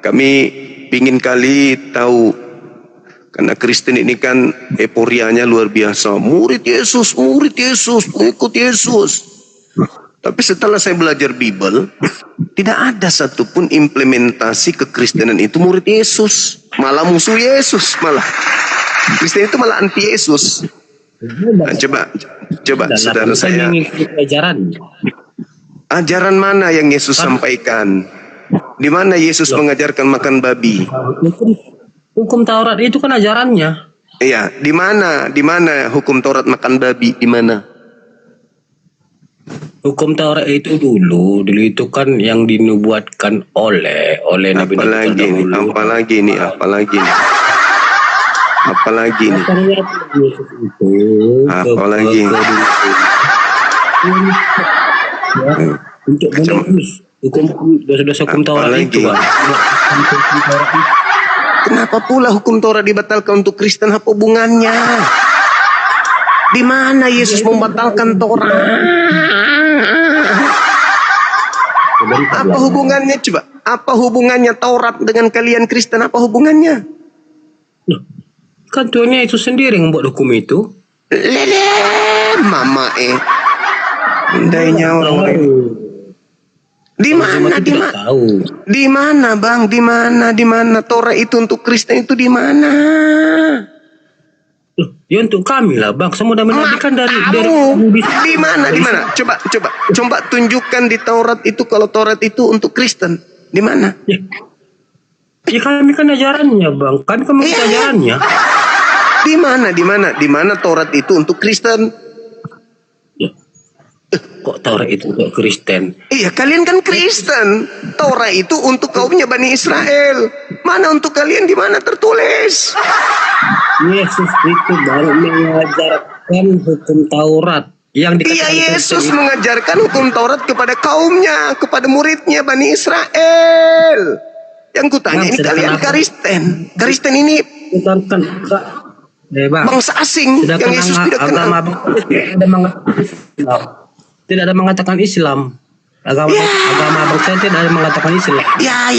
Kami pingin kali tahu, karena Kristen ini kan euforianya luar biasa. Murid Yesus, pengikut Yesus. Tapi setelah saya belajar Bible, tidak ada satupun implementasi kekristenan itu murid Yesus. Malah musuh Yesus malah. Kristen itu malah anti Yesus. Nah, coba saudara saya. Ajaran mana yang Yesus sampaikan? Di mana Yesus mengajarkan makan babi? Hukum Taurat itu kan ajarannya. Iya, di mana hukum Taurat makan babi? Di mana? Hukum Taurat itu dulu itu kan yang dinubuatkan oleh nabi-nabi terdahulu. Apalagi nih. Untuk menembus dosa-dosa hukum Taurat itu, Bang. Kenapa pula hukum Taurat dibatalkan untuk Kristen? Apa hubungannya? Di mana Yesus membatalkan Taurat? Apa hubungannya coba? Apa hubungannya Taurat dengan kalian Kristen? Apa hubungannya? Kan Tuhan Yesus sendiri yang membuat hukum itu. Mama indahnya orang-orang. Di mana Bang? Di mana Taurat itu untuk Kristen itu di mana? Ya untuk kami lah Bang. Semua udah menabikan dari di mana? Coba tunjukkan di Taurat itu kalau Taurat itu untuk Kristen. Di mana? Ya kami kan ajarannya Bang. Kami kan ajarannya. Di mana Taurat itu untuk Kristen? Kok Taurat itu untuk Kristen? Iya, kalian kan Kristen. Taurat itu untuk kaumnya Bani Israel. Mana untuk kalian? Di mana tertulis? Yesus itu baru mengajarkan hukum Taurat. Iya, Yesus mengajarkan hukum Taurat kepada kaumnya, kepada muridnya Bani Israel. Yang kutanya ini kalian Kristen. Kristen ini bangsa asing yang Yesus tidak kenal. Tidak ada mengatakan Islam. Agama bangsa tidak ada mengatakan Islam. Ya.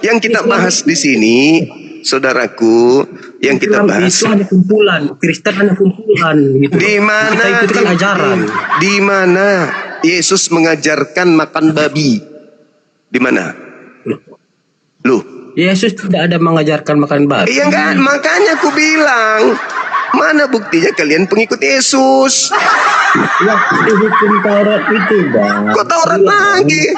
Yang kita bahas di sini, saudaraku, yang kita bahas itu hanya kumpulan. Kristen hanya kumpulan. Gitu. Di mana? Itu kan ajaran. Di mana Yesus mengajarkan makan babi? Di mana? Loh. Yesus tidak ada mengajarkan makan babi. Iya enggak, makanya aku bilang, mana buktinya kalian pengikut Yesus? Ya, hukum Taurat itu, Bang. Kok Taurat lagi?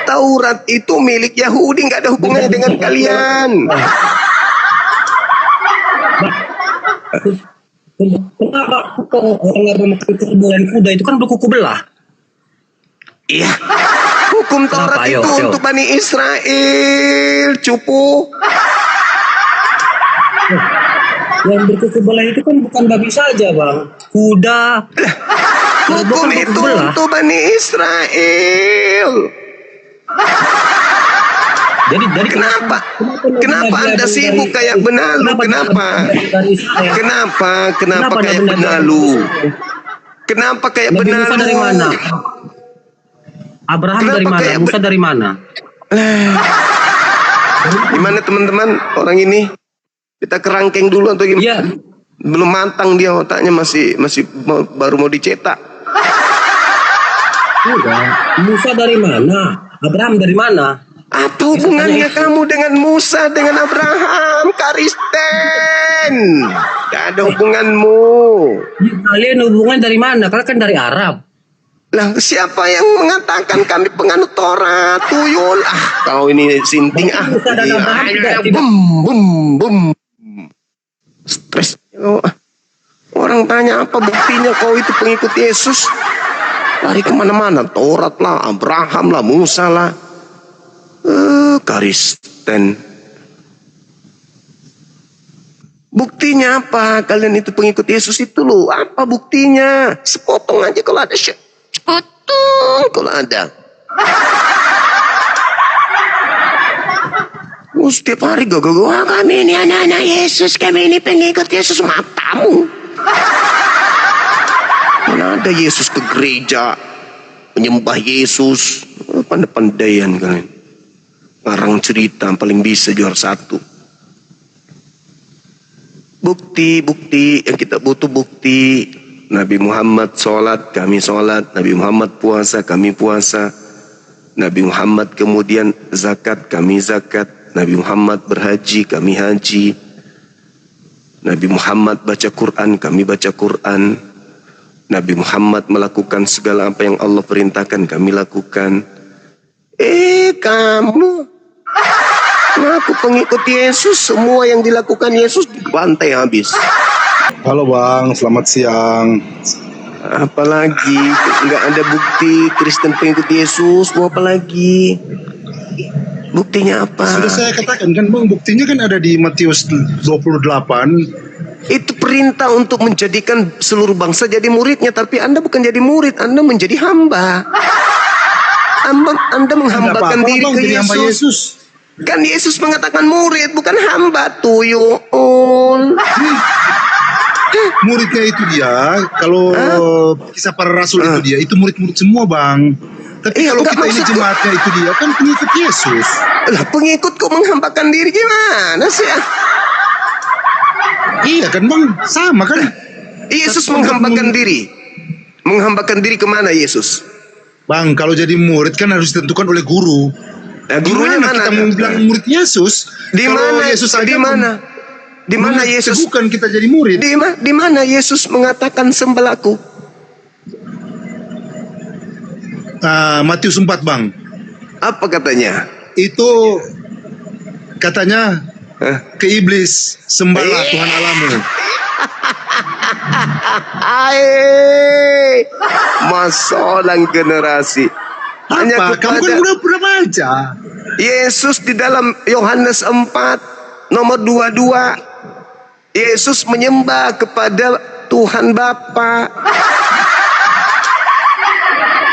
Taurat itu milik Yahudi, nggak ada hubungannya dengan kalian. Kenapa orang makan kerbau dan kuda itu kan berkuku belah? Iya. Hukum Taurat itu untuk Bani Israel, cupu. Yang berkuku belah itu kan bukan babi saja, Bang. Kuda. Hukum itu untuk Bani Israel. Jadi kenapa Anda sibuk kayak benalu? Kenapa kayak benalu? Kenapa kayak benalu? Dari mana? Abraham dari mana? Musa dari mana? Gimana teman-teman orang ini? Kita kerangkeng dulu atau gimana? Ya. Belum matang dia otaknya, masih baru mau dicetak. Musa dari mana? Abraham dari mana? Apa hubungannya kamu dengan Musa, dengan Abraham? Kristen. Gak ada hubunganmu. Kalian hubungan dari mana? Kalian kan dari Arab. Lah siapa yang mengatakan kami penganut Taurat? Tuyul. Kau ini sinting bum. Stres. Orang tanya apa buktinya kau itu pengikut Yesus? Lari kemana-mana. Taurat lah, Abraham lah, Musa lah. Kristen. Buktinya apa? Kalian itu pengikut Yesus itu loh. Apa buktinya? Sepotong aja kalau ada. Kalau ada. Setiap hari kami ini anak-anak Yesus, kami ini pengikut Yesus. Matamu. Mana ada Yesus ke gereja menyembah Yesus, Oh, pandai-pandaian kalian. Ngarang cerita paling bisa juara satu. Bukti yang kita butuh bukti. Nabi Muhammad sholat, kami sholat. Nabi Muhammad puasa, kami puasa. Nabi Muhammad kemudian zakat, kami zakat. Nabi Muhammad berhaji, kami haji. Nabi Muhammad baca Quran, kami baca Quran. Nabi Muhammad melakukan segala apa yang Allah perintahkan, kami lakukan. Kamu ngaku pengikut Yesus, semua yang dilakukan Yesus dibantai habis. Halo Bang, selamat siang. Apalagi nggak ada bukti Kristen pengikut Yesus, mau apa lagi? Buktinya apa? Sudah saya katakan kan Bang, buktinya kan ada di Matius 28. Itu perintah untuk menjadikan seluruh bangsa jadi muridnya, tapi Anda bukan jadi murid, Anda menjadi hamba. Anda menghambakan diri Bang, ke jadi hamba Yesus. Yesus. Kan Yesus mengatakan murid, bukan hamba. Tuyul. Muridnya itu dia, kalau kisah para rasul itu dia, itu murid-murid semua Bang. Tapi kalau enggak, kita ini maksudku- jemaatnya itu dia, kan pengikut Yesus. Lah pengikut kok menghambakan diri gimana sih? Iya kan Bang, sama kan? Yesus menghambakan diri. Menghambakan diri kemana Yesus? Bang, kalau jadi murid kan harus ditentukan oleh guru. Nah, gurunya Gimana mana? kita mau bilang murid Yesus? Di Kalau mana? Yesus aja Di mana? Di mana Yesus? Bukan kita jadi murid. Di mana Yesus mengatakan sembelahku? Matius 4 Bang. Apa katanya? Itu katanya ke iblis, sembahlah Tuhan Allahmu. Hai, masalah generasi. Hanya Apa? Kamu kan kepada udah pernah baca. Yesus di dalam Yohanes 4 nomor 22. Yesus menyembah kepada Tuhan Bapa.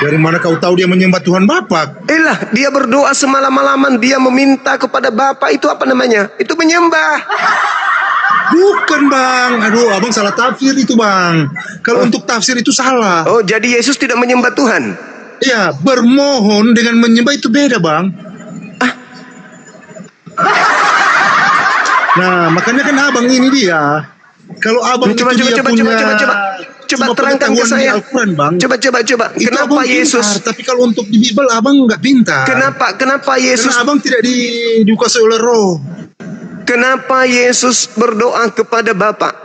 Dari mana kau tahu dia menyembah Tuhan Bapa? Dia berdoa semalam-malaman, dia meminta kepada Bapa, itu apa namanya? Itu menyembah. Bukan Bang. Aduh, abang salah tafsir itu Bang. Kalau untuk tafsir itu salah. Oh, jadi Yesus tidak menyembah Tuhan. Ya, bermohon dengan menyembah itu beda Bang. Nah, makanya kan abang ini dia. Kalau abang Coba terangkan ke pengetahuan di saya. Al-Quran Bang. Coba. Itu Kenapa abang Yesus? pintar, tapi kalau untuk di Bible abang nggak pintar. Kenapa Yesus? Karena abang tidak dikuasai oleh roh. Kenapa Yesus berdoa kepada Bapa?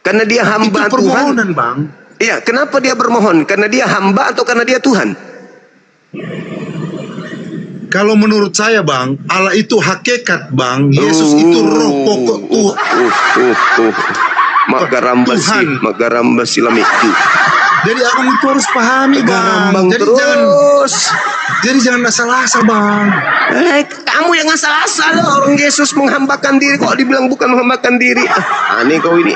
Karena dia Itu hamba Tuhan. permohonan Bang. Iya, kenapa dia bermohon? Karena dia hamba atau karena dia Tuhan? Kalau menurut saya Bang, Allah itu hakikat Bang. Yesus itu roh pokok Tuhan. Magaramba silamiku. Jadi abang itu harus pahami Bang. Garambang Jadi terus. jangan asal-asal Bang. Kamu yang asal-asal loh. Orang Yesus menghambakan diri kok dibilang bukan menghambakan diri. Aneh kau ini.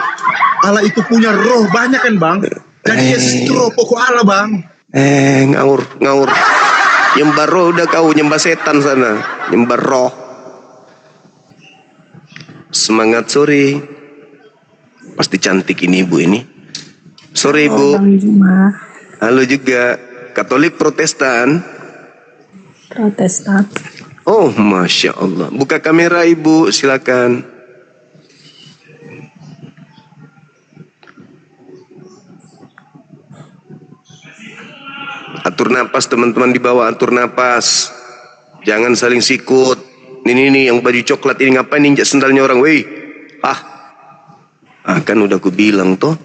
Allah itu punya roh banyak kan Bang. Jadi Yesus itu roh pokok Allah Bang. Ngawur. Nyembah roh udah kau, nyembah setan sana. Nyembah roh. Semangat sore. Pasti cantik ini ibu ini. Sore ibu. Halo juga. Katolik Protestan. Protestan. Oh, Masya Allah. Buka kamera ibu, silakan. Atur napas teman-teman di bawah, atur napas. Jangan saling sikut. Ini yang baju coklat ini ngapain injak sendalnya orang? Weh. Kan udah aku bilang toh.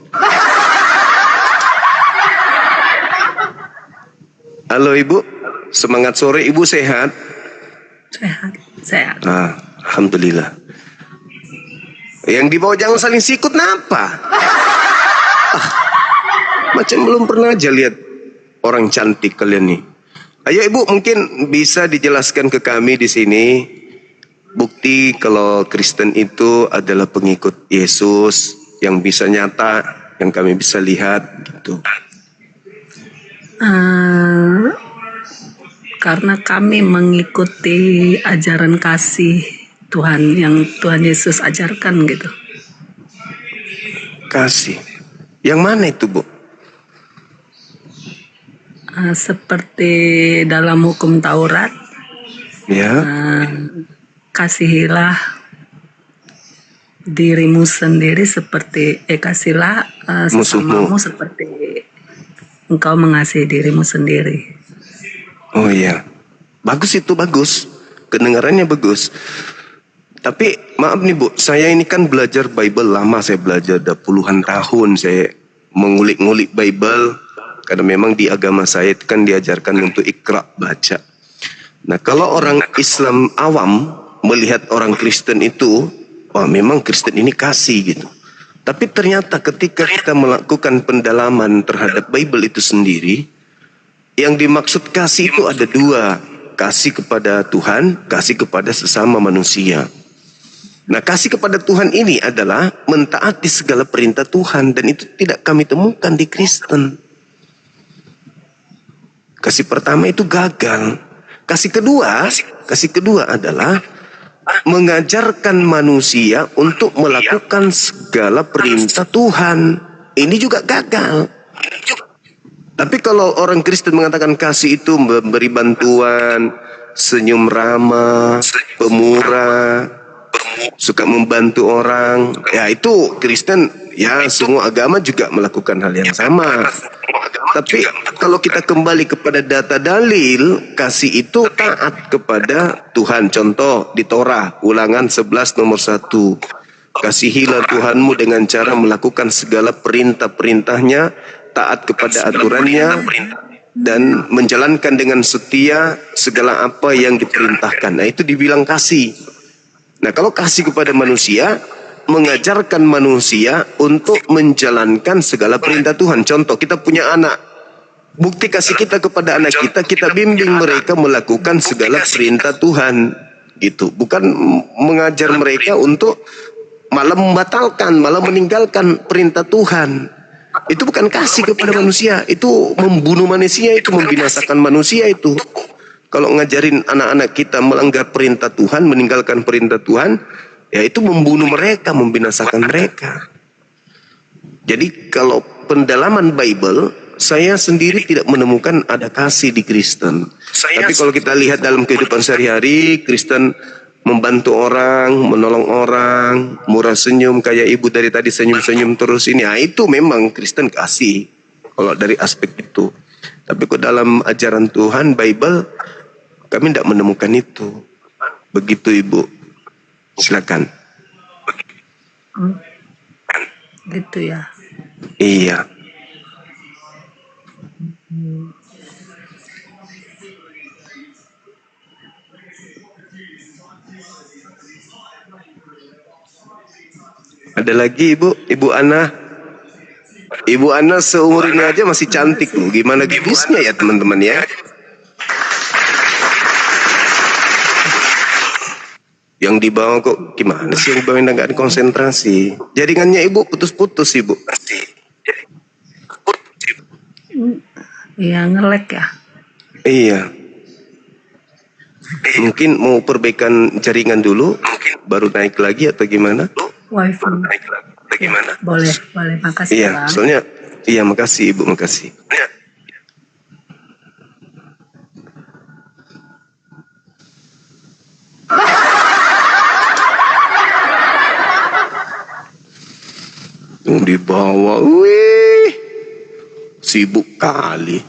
Halo ibu, semangat sore ibu, sehat? Sehat. Alhamdulillah. Yang di bawah jangan saling sikut, napa? Macam belum pernah aja lihat orang cantik kalian nih. Ayo ibu, mungkin bisa dijelaskan ke kami di sini bukti kalau Kristen itu adalah pengikut Yesus yang bisa nyata, yang kami bisa lihat gitu. Karena kami mengikuti ajaran kasih Tuhan yang Tuhan Yesus ajarkan gitu. Kasih. Yang mana itu bu? seperti dalam hukum Taurat, Ya. kasihilah dirimu sendiri seperti kasihlah sesamamu seperti engkau mengasihi dirimu sendiri. Oh iya. Bagus itu, bagus. Kedengarannya bagus. Tapi maaf nih Bu, saya ini kan belajar Bible lama, saya belajar udah puluhan tahun, saya mengulik-ngulik Bible, karena memang di agama saya itu kan diajarkan untuk ikra, baca. Nah kalau orang Islam awam melihat orang Kristen itu, wah memang Kristen ini kasih gitu. Tapi ternyata ketika kita melakukan pendalaman terhadap Bible itu sendiri, yang dimaksud kasih itu ada dua. Kasih kepada Tuhan, kasih kepada sesama manusia. Nah, kasih kepada Tuhan ini adalah mentaati segala perintah Tuhan, dan itu tidak kami temukan di Kristen. Kasih pertama itu gagal. Kasih kedua adalah mengajarkan manusia untuk melakukan segala perintah Tuhan. Ini juga gagal. Tapi kalau orang Kristen mengatakan kasih itu memberi bantuan, senyum ramah, pemurah, suka membantu orang, ya itu Kristen, ya semua agama juga melakukan hal yang sama. Tapi kalau kita kembali kepada data dalil, kasih itu taat kepada Tuhan. Contoh di Torah, Ulangan 11 nomor 1. Kasihilah Tuhanmu dengan cara melakukan segala perintah-perintahnya, taat kepada aturannya, dan menjalankan dengan setia segala apa yang diperintahkan. Nah itu dibilang kasih. Nah kalau kasih kepada manusia, mengajarkan manusia untuk menjalankan segala perintah Tuhan. Contoh, kita punya anak. Bukti kasih kita kepada anak kita, kita bimbing mereka melakukan segala perintah Tuhan. Gitu. Bukan mengajar mereka untuk malah membatalkan, malah meninggalkan perintah Tuhan. Itu bukan kasih kepada manusia, itu membunuh manusia, itu membinasakan manusia itu. Kalau ngajarin anak-anak kita melanggar perintah Tuhan, meninggalkan perintah Tuhan, ya itu membunuh mereka, membinasakan mereka. Jadi kalau pendalaman Bible, saya sendiri tidak menemukan ada kasih di Kristen. Tapi kalau kita lihat dalam kehidupan sehari-hari, Kristen membantu orang, menolong orang, murah senyum, kayak ibu dari tadi senyum-senyum terus ini. Nah, itu memang Kristen kasih kalau dari aspek itu. Tapi kok dalam ajaran Tuhan, Bible, kami tidak menemukan itu. Begitu Ibu. Silakan. Gitu ya. Iya. Ada lagi Ibu Ana. Ibu Ana seumur ini aja masih cantik loh. Gimana gadisnya ya teman-teman ya? Yang dibawa kok gimana sih yang dibawa nggak ada konsentrasi? Jaringannya Ibu putus-putus Ibu. Iya ngelek ya. Iya. Mungkin mau perbaikan jaringan dulu, baru naik lagi atau gimana? Wifi. Bagaimana? Boleh, makasih Iya, Bang. soalnya iya makasih Ibu, makasih. Di bawah, wih, sibuk kali.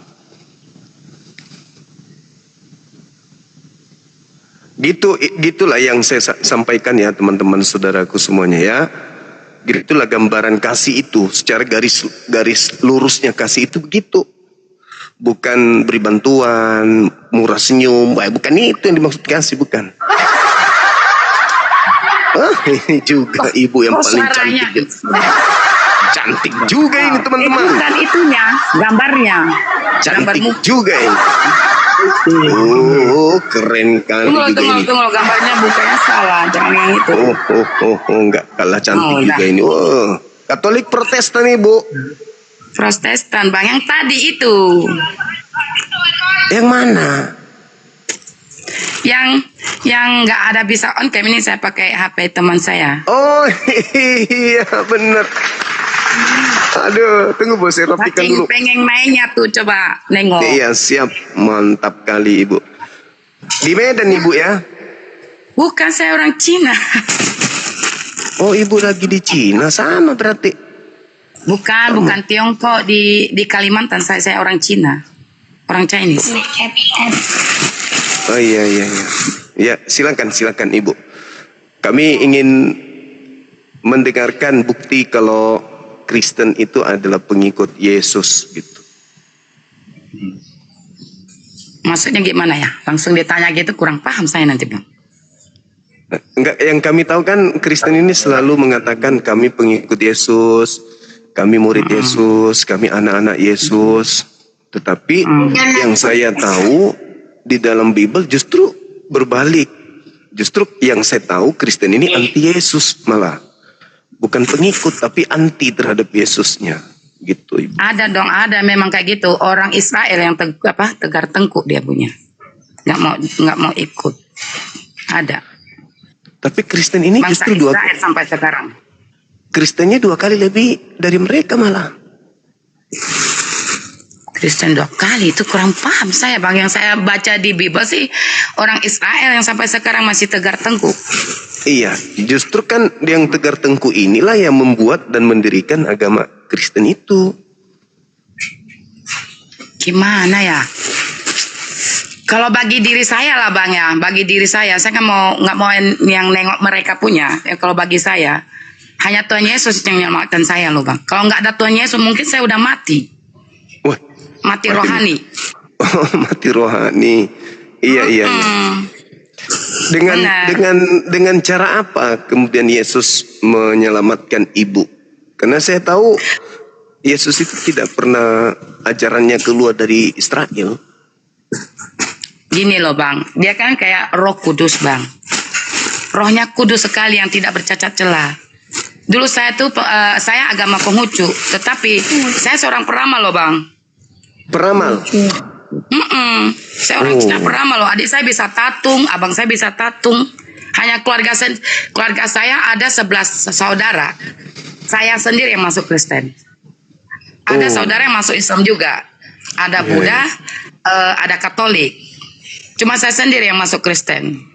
Gitulah yang saya sampaikan ya teman-teman saudaraku semuanya ya. Gitulah gambaran kasih itu, secara garis lurusnya kasih itu begitu. Bukan beri bantuan, murah senyum, bukan itu yang dimaksud kasih, bukan. Ini juga ibu yang paling cantik. Cantik juga ini teman-teman. Bukan itunya, gambarnya. Cantik juga ini. Oh, keren kali juga ini. Tunggu, gambarnya bukannya salah, jangan yang itu. Enggak kalah cantik juga ini. Oh, Katolik Protestan Ibu. Protestan, Bang, yang tadi itu. Yang mana? Yang nggak ada bisa on cam ini saya pakai HP teman saya. Oh iya benar. Aduh, tunggu bos, saya rapikan Saking dulu. pengen mainnya tuh, coba nengok. Iya, siap. Mantap kali, Ibu. Di Medan, Ibu ya? Bukan, saya orang Cina. Oh, Ibu lagi di Cina. Sama berarti. Bukan Tiongkok, di Kalimantan. Saya orang Cina. Orang Chinese. Oh iya. Ya, silakan Ibu. Kami ingin mendengarkan bukti kalau Kristen itu adalah pengikut Yesus gitu. Maksudnya gimana ya? Langsung ditanya gitu kurang paham saya nanti, Bang. Enggak, yang kami tahu kan Kristen ini selalu mengatakan kami pengikut Yesus, kami murid Yesus, kami anak-anak Yesus. Tetapi yang saya tahu di dalam Bible justru berbalik. Justru yang saya tahu Kristen ini anti Yesus malah. Bukan pengikut tapi anti terhadap Yesusnya. Gitu, Ibu. Ada dong, ada memang kayak gitu. Orang Israel yang tegar tengkuk dia punya. Nggak mau ikut. Ada. Tapi Kristen ini Bangsa justru Israel sampai sekarang. Kristennya 2 kali lebih dari mereka malah. Kristen 2 kali itu kurang paham saya, Bang. Yang saya baca di Bible sih orang Israel yang sampai sekarang masih tegar tengkuk. Iya, justru kan yang tegar tengkuk inilah yang membuat dan mendirikan agama Kristen itu. Gimana ya? Kalau bagi diri saya lah, Bang ya, bagi diri saya kan nggak mau yang nengok mereka punya. Ya, kalau bagi saya, hanya Tuhan Yesus yang menyelamatkan saya loh, Bang. Kalau nggak ada Tuhan Yesus mungkin saya udah mati. Wah, Mati rohani. Oh, mati rohani. Iya. Dengan cara apa kemudian Yesus menyelamatkan Ibu? Karena saya tahu Yesus itu tidak pernah ajarannya keluar dari Israel. Gini loh, Bang, dia kan kayak Roh Kudus, Bang. Rohnya kudus sekali yang tidak bercacat celah. Dulu saya saya agama Konghucu, tetapi saya seorang peramal loh, Bang. Peramal. Saya orang Cina peramal loh. Adik saya bisa tatung, abang saya bisa tatung. Hanya keluarga saya ada 11 saudara. Saya sendiri yang masuk Kristen. Ada saudara yang masuk Islam juga. Ada Buddha, ada Katolik. Cuma saya sendiri yang masuk Kristen.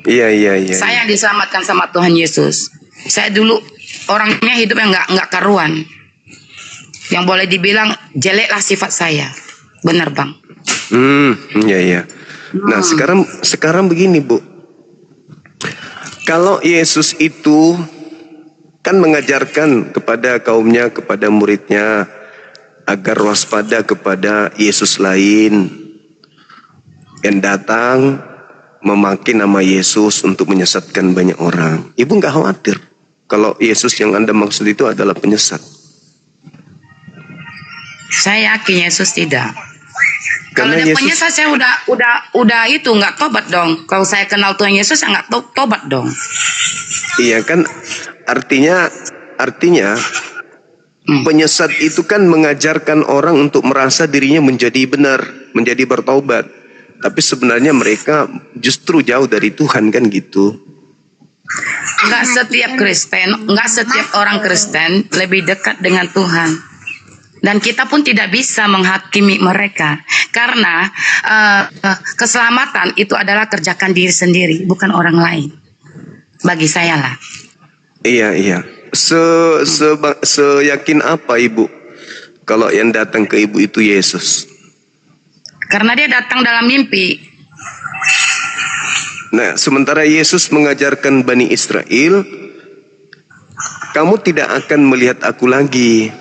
Iya. Saya yang diselamatkan sama Tuhan Yesus. Saya dulu orangnya hidupnya nggak karuan. Yang boleh dibilang jeleklah sifat saya. Benar, Bang. Iya. Nah, sekarang begini, Bu. Kalau Yesus itu kan mengajarkan kepada kaumnya, kepada muridnya agar waspada kepada Yesus lain yang datang memakai nama Yesus untuk menyesatkan banyak orang. Ibu nggak khawatir kalau Yesus yang Anda maksud itu adalah penyesat? Saya yakin Yesus tidak. Kalau Karena dia Yesus, penyesat saya udah itu nggak tobat dong. Kalau saya kenal Tuhan Yesus saya nggak tobat dong. iya kan, artinya penyesat itu kan mengajarkan orang untuk merasa dirinya menjadi benar, menjadi bertaubat. Tapi sebenarnya mereka justru jauh dari Tuhan kan gitu. Nggak setiap orang Kristen lebih dekat dengan Tuhan. Dan kita pun tidak bisa menghakimi mereka. Karena keselamatan itu adalah kerjakan diri sendiri, bukan orang lain. Bagi saya lah. Iya. Seyakin apa Ibu kalau yang datang ke Ibu itu Yesus? Karena dia datang dalam mimpi. Nah, sementara Yesus mengajarkan Bani Israel, kamu tidak akan melihat aku lagi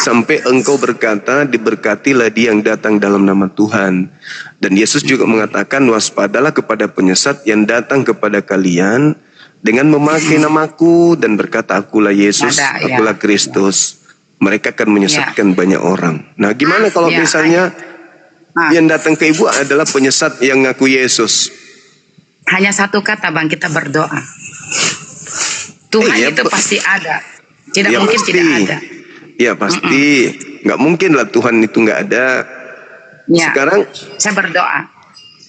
sampai engkau berkata, diberkatilah dia yang datang dalam nama Tuhan. Dan Yesus juga mengatakan, waspadalah kepada penyesat yang datang kepada kalian dengan memakai namaku dan berkata, akulah Yesus, akulah Kristus. Mereka akan menyesatkan banyak orang. Nah, gimana kalau misalnya yang datang ke Ibu adalah penyesat yang ngaku Yesus? Hanya satu kata, Bang, kita berdoa. Tuhan itu pasti ada. Tidak mungkin pasti. Tidak ada. Ya pasti. Nggak mungkin lah Tuhan itu nggak ada. Ya, sekarang saya berdoa.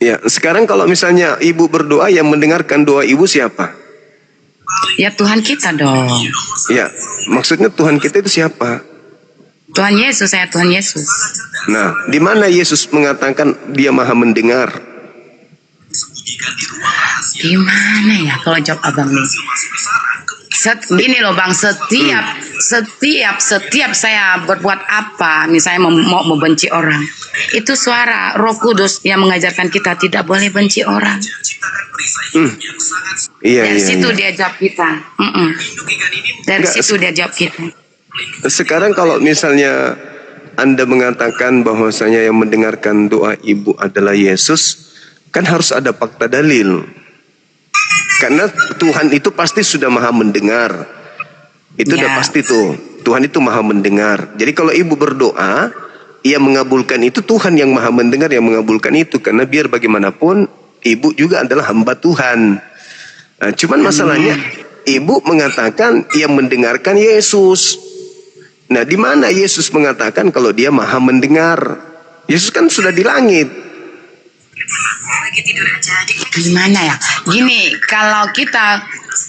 Ya, sekarang kalau misalnya Ibu berdoa, yang mendengarkan doa Ibu siapa? Ya Tuhan kita dong. Ya, maksudnya Tuhan kita itu siapa? Tuhan Yesus, saya Tuhan Yesus. Nah, di mana Yesus mengatakan dia maha mendengar? Gimana ya kalau jawab abang nih? Gini loh bang, setiap saya berbuat apa, misalnya mau membenci orang, itu suara Roh Kudus yang mengajarkan kita tidak boleh benci orang. Dari situ dia jawab kita. Dari situ dia jawab kita. Sekarang kalau misalnya Anda mengatakan bahwasanya yang mendengarkan doa ibu adalah Yesus, kan harus ada fakta dalil. Karena Tuhan itu pasti sudah maha mendengar. Itu udah pasti tuh. Tuhan itu maha mendengar. Jadi kalau ibu berdoa, ia mengabulkan itu, Tuhan yang maha mendengar yang mengabulkan itu. Karena biar bagaimanapun, ibu juga adalah hamba Tuhan. Nah, cuman masalahnya, ibu mengatakan ia mendengarkan Yesus. Nah, di mana Yesus mengatakan kalau dia maha mendengar? Yesus kan sudah di langit. Gimana ya? Gini, kalau kita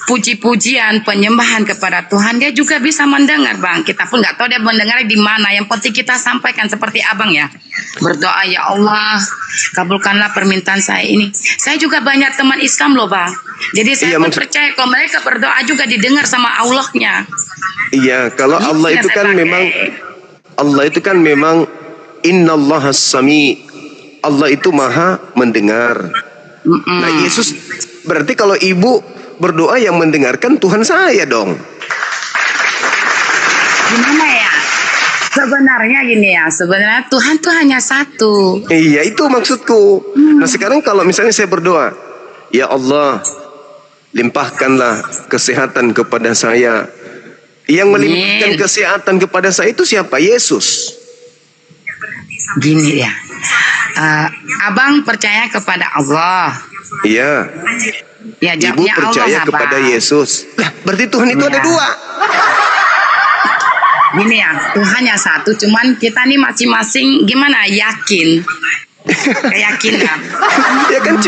puji-pujian, penyembahan kepada Tuhan, dia juga bisa mendengar, bang. Kita pun nggak tahu dia mendengar di mana. Yang penting kita sampaikan seperti abang ya. Berdoa, ya Allah, kabulkanlah permintaan saya ini. Saya juga banyak teman Islam loh, bang. Jadi saya pun percaya kalau mereka berdoa juga didengar sama Allahnya. Iya, kalau Allah itu kan memang, Allah itu kan memang Innallaha Sami. Allah itu maha mendengar. Nah, Yesus berarti kalau ibu berdoa yang mendengarkan Tuhan saya dong. Gimana ya? Sebenarnya gini ya, sebenarnya Tuhan tuh hanya satu. Iya, itu maksudku. Nah, sekarang kalau misalnya saya berdoa, ya Allah, limpahkanlah kesehatan kepada saya. Yang melimpahkan kesehatan kepada saya itu siapa? Yesus. Gini ya, abang percaya kepada Allah. Iya. Ya, ibu percaya Allah, kepada Yesus. Lah, berarti Tuhan itu ada dua. Gini ya, Tuhannya satu, cuman kita nih masing-masing gimana yakin, keyakinan. Ya kan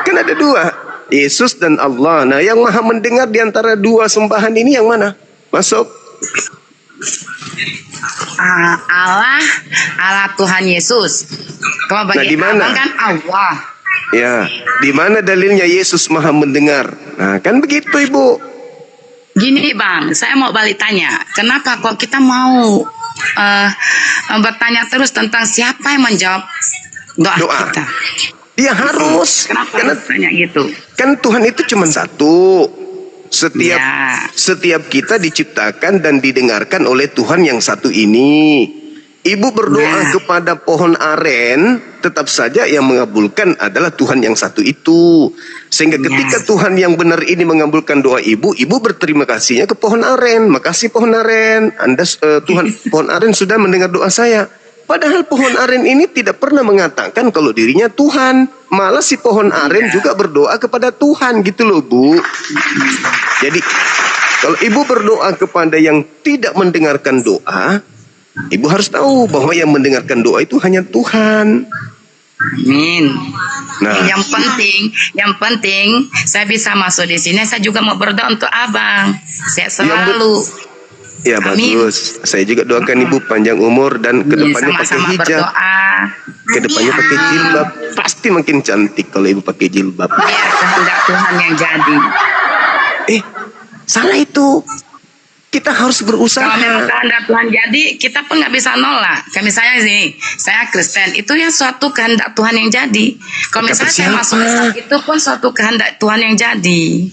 kan ada dua, Yesus dan Allah. Nah, yang maha mendengar di antara dua sembahan ini yang mana? Masuk. Allah Tuhan Yesus. Kalau bagi abang kan Allah. Ya, di mana dalilnya Yesus maha mendengar? Nah, kan begitu ibu. Gini bang, saya mau balik tanya, kenapa kok kita mau bertanya terus tentang siapa yang menjawab doa kita? Dia harus. Kenapa tanya gitu? Kan Tuhan itu cuma satu. Setiap kita diciptakan dan didengarkan oleh Tuhan yang satu ini. Ibu berdoa kepada pohon aren, tetap saja yang mengabulkan adalah Tuhan yang satu itu. Sehingga ketika Tuhan yang benar ini mengabulkan doa ibu, ibu berterima kasihnya ke pohon aren. Makasih pohon aren, Anda Tuhan pohon aren sudah mendengar doa saya. Padahal pohon aren ini tidak pernah mengatakan kalau dirinya Tuhan. Malah si pohon aren juga berdoa kepada Tuhan gitu loh Bu. Jadi kalau ibu berdoa kepada yang tidak mendengarkan doa, ibu harus tahu bahwa yang mendengarkan doa itu hanya Tuhan. Amin. Nah, yang penting saya bisa masuk di sini. Saya juga mau berdoa untuk abang. Saya selalu. Ya bagus. Saya juga doakan ibu panjang umur dan kedepannya pakai hijab. Kedepannya pakai jilbab. Pasti makin cantik kalau ibu pakai jilbab. Biar kehendak Tuhan yang jadi. Salah itu. Kita harus berusaha. Kalau memang kehendak Tuhan jadi, kita pun nggak bisa nolak. Kayak misalnya nih, saya Kristen, itu ya suatu kehendak Tuhan yang jadi. Kalau misalnya saya masuk Islam, itu pun suatu kehendak Tuhan yang jadi.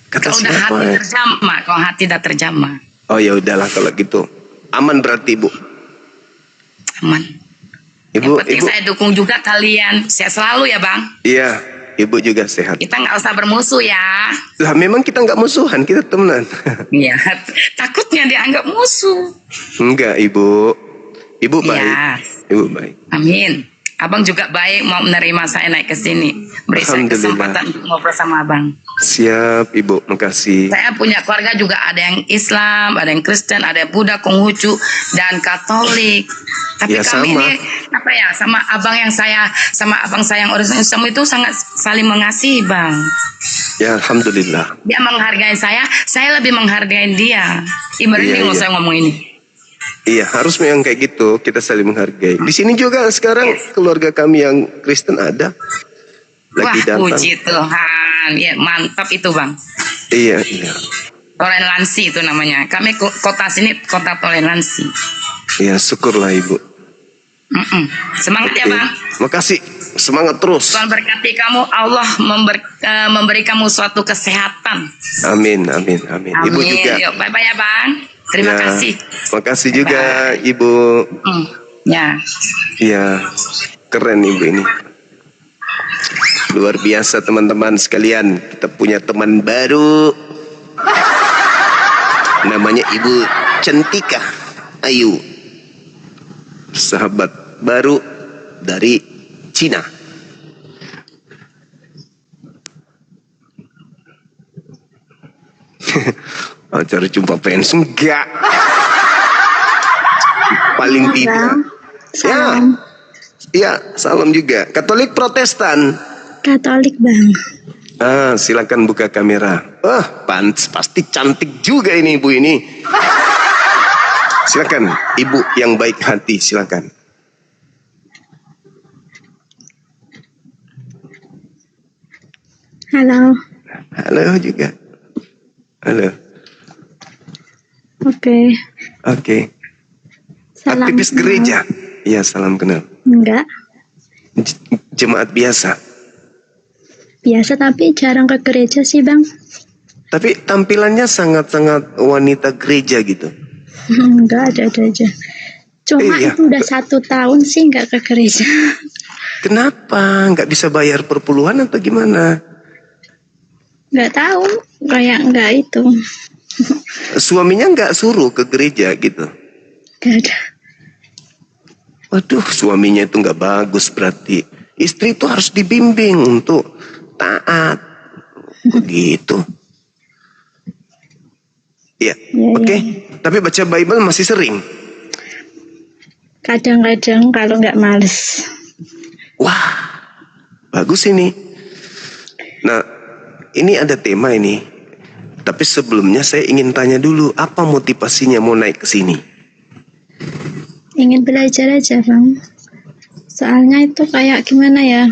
Kalau udah hati terjamah, kalau hati tidak terjamah. Oh ya udahlah kalau gitu. Aman berarti ibu. Aman. Ibu, yang penting saya dukung juga kalian. Saya selalu ya bang. Iya. Ibu juga sehat. Kita nggak usah bermusuh ya. Lah memang kita nggak musuhan, kita temenan. Iya, takutnya dianggap musuh. Enggak ibu. Ibu baik. Ya. Ibu baik. Amin. Abang juga baik mau menerima saya naik ke sini. Beri saya kesempatan untuk ngobrol sama abang. Siap ibu, makasih. Saya punya keluarga juga ada yang Islam, ada yang Kristen, ada yang Buddha, Konghucu, dan Katolik. Tapi ya, kami sama. ini apa ya, sama abang yang orang Islam itu sangat saling mengasihi bang. Ya, alhamdulillah. Dia menghargai saya lebih menghargai dia. Iya, Bingung iya. saya ngomong ini. Iya, harus memang kayak gitu. Kita saling menghargai. Di sini juga sekarang keluarga kami yang Kristen ada. Wah, Lagi datang. puji Tuhan. Ya, mantap itu, Bang. Iya, iya. Toleransi itu namanya. Kami kota sini kota toleransi. Iya, syukurlah Ibu. Semangat ya, Iya. Bang. Makasih. Semangat terus. Tuhan berkati kamu. Allah memberi kamu suatu kesehatan. Amin, amin, amin. Ibu Amin. juga. Yuk, bye-bye ya, Bang. Terima Ya, kasih. Makasih Bye-bye. juga Ibu. Ya. Iya, keren Ibu ini. Luar biasa teman-teman sekalian. Kita punya teman baru. Namanya Ibu Cantika Ayu. Sahabat baru dari Cina. Acara jumpa fans enggak. Paling tidak. Salam. Ya, salam juga. Katolik Protestan. Katolik, Bang. Silakan buka kamera. Pasti cantik juga ini Ibu ini. Silakan, Ibu yang baik hati, silakan. Halo. Halo juga. Halo. Oke. Oke. Salam Aktivis kenal. gereja. Iya, salam kenal. Enggak. Jemaat biasa. Biasa tapi jarang ke gereja sih, Bang. Tapi tampilannya sangat-sangat wanita gereja gitu. Enggak, ada aja. Cuma Iya. itu udah 1 tahun sih nggak ke gereja. Kenapa? Nggak bisa bayar perpuluhan atau gimana? Nggak tahu. Kayak nggak itu. Suaminya nggak suruh ke gereja gitu. Nggak ada. Waduh, suaminya itu nggak bagus berarti. Istri itu harus dibimbing untuk taat. Begitu. Iya, Iya, oke. iya. Tapi baca Bible masih sering. Kadang-kadang kalau nggak males. Wah, bagus ini. Nah, ini ada tema ini. Tapi sebelumnya saya ingin tanya dulu, apa motivasinya mau naik ke sini? Ingin belajar aja, Bang. Soalnya itu kayak gimana ya?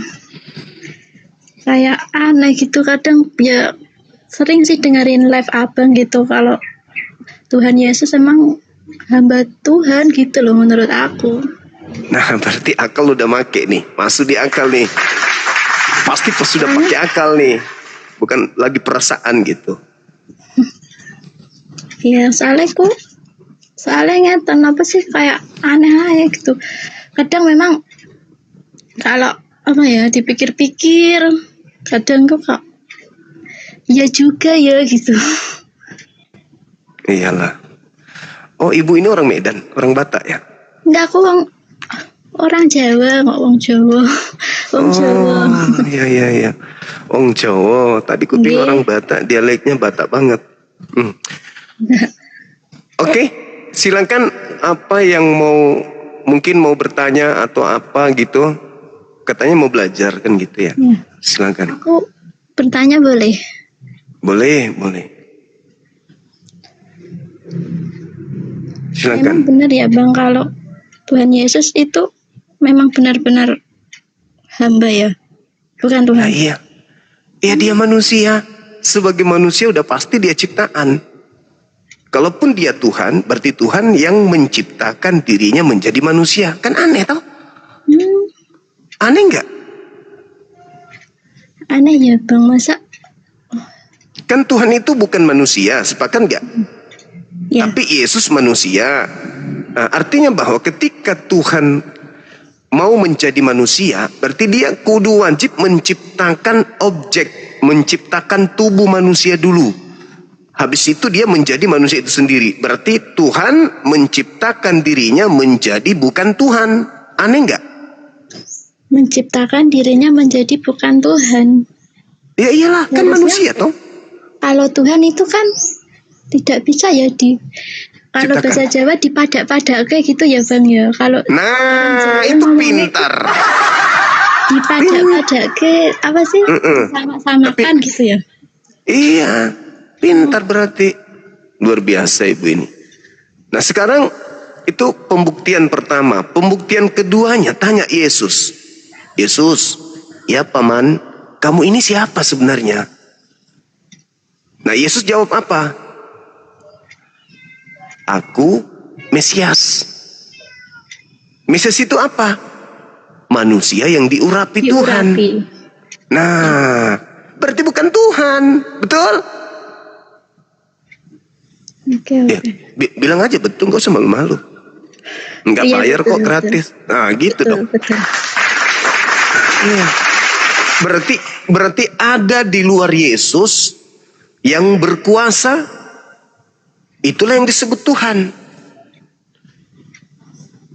Kayak aneh gitu kadang ya, sering sih dengerin live abang gitu kalau Tuhan Yesus emang hamba Tuhan gitu loh menurut aku. Nah, berarti akal udah make nih, masuk di akal nih. Pasti pas sudah pakai akal nih, bukan lagi perasaan gitu. Iya, soalnya ngeten apa sih kayak aneh aja gitu. Kadang memang kalau apa ya dipikir-pikir kadang kok iya juga ya gitu. Iyalah. Oh, ibu ini orang Medan, orang Batak ya? Enggak, aku orang Jawa, kok wong Jawa. Wong Jawa. Oh, iya. Wong Jawa. Tadi ku pikir Nggih. orang Batak, dialeknya Batak banget. Oke, silakan apa yang mungkin mau bertanya atau apa gitu. Katanya mau belajar kan gitu ya. Ya, Silakan. aku bertanya boleh? Boleh. Memang Silakan. benar ya Bang kalau Tuhan Yesus itu memang benar-benar hamba ya, bukan Nah, Tuhan. iya. Ya dia manusia. Sebagai manusia udah pasti dia ciptaan. Kalaupun dia Tuhan, berarti Tuhan yang menciptakan dirinya menjadi manusia. Kan aneh tau? Hmm, Aneh nggak? aneh ya Bang, masa Kan Tuhan itu bukan manusia, sepakat nggak? ya? Tapi Yesus manusia. Nah, artinya bahwa ketika Tuhan mau menjadi manusia, berarti dia kudu wajib menciptakan objek, menciptakan tubuh manusia dulu. Habis itu dia menjadi manusia itu sendiri. Berarti Tuhan menciptakan dirinya menjadi bukan Tuhan. Aneh nggak? Menciptakan dirinya menjadi bukan Tuhan. Ya iyalah, kan Harusnya- manusia toh. Kalau Tuhan itu kan tidak bisa ya kalau Ciptakan. bahasa Jawa dipadak-padak kayak gitu ya Bang ya. Kalau Nah, itu pintar. dipadak-padak ke apa sih? Mm-mm. Sama-samakan gitu ya. Iya, pintar berarti. Luar biasa ibu ini. Nah sekarang itu pembuktian pertama. Pembuktian keduanya, tanya Yesus. Yesus, ya paman, kamu ini siapa sebenarnya? Nah Yesus jawab apa? Aku Mesias. Mesias itu apa? Manusia yang diurapi Tuhan. Nah, berarti bukan Tuhan, betul? Oke. Ya, bilang aja betul, gak usah malu-malu. Enggak Iya, bayar betul, kok, gratis. Nah, gitu dong. Betul. Iya. Berarti ada di luar Yesus yang berkuasa. Itulah yang disebut Tuhan.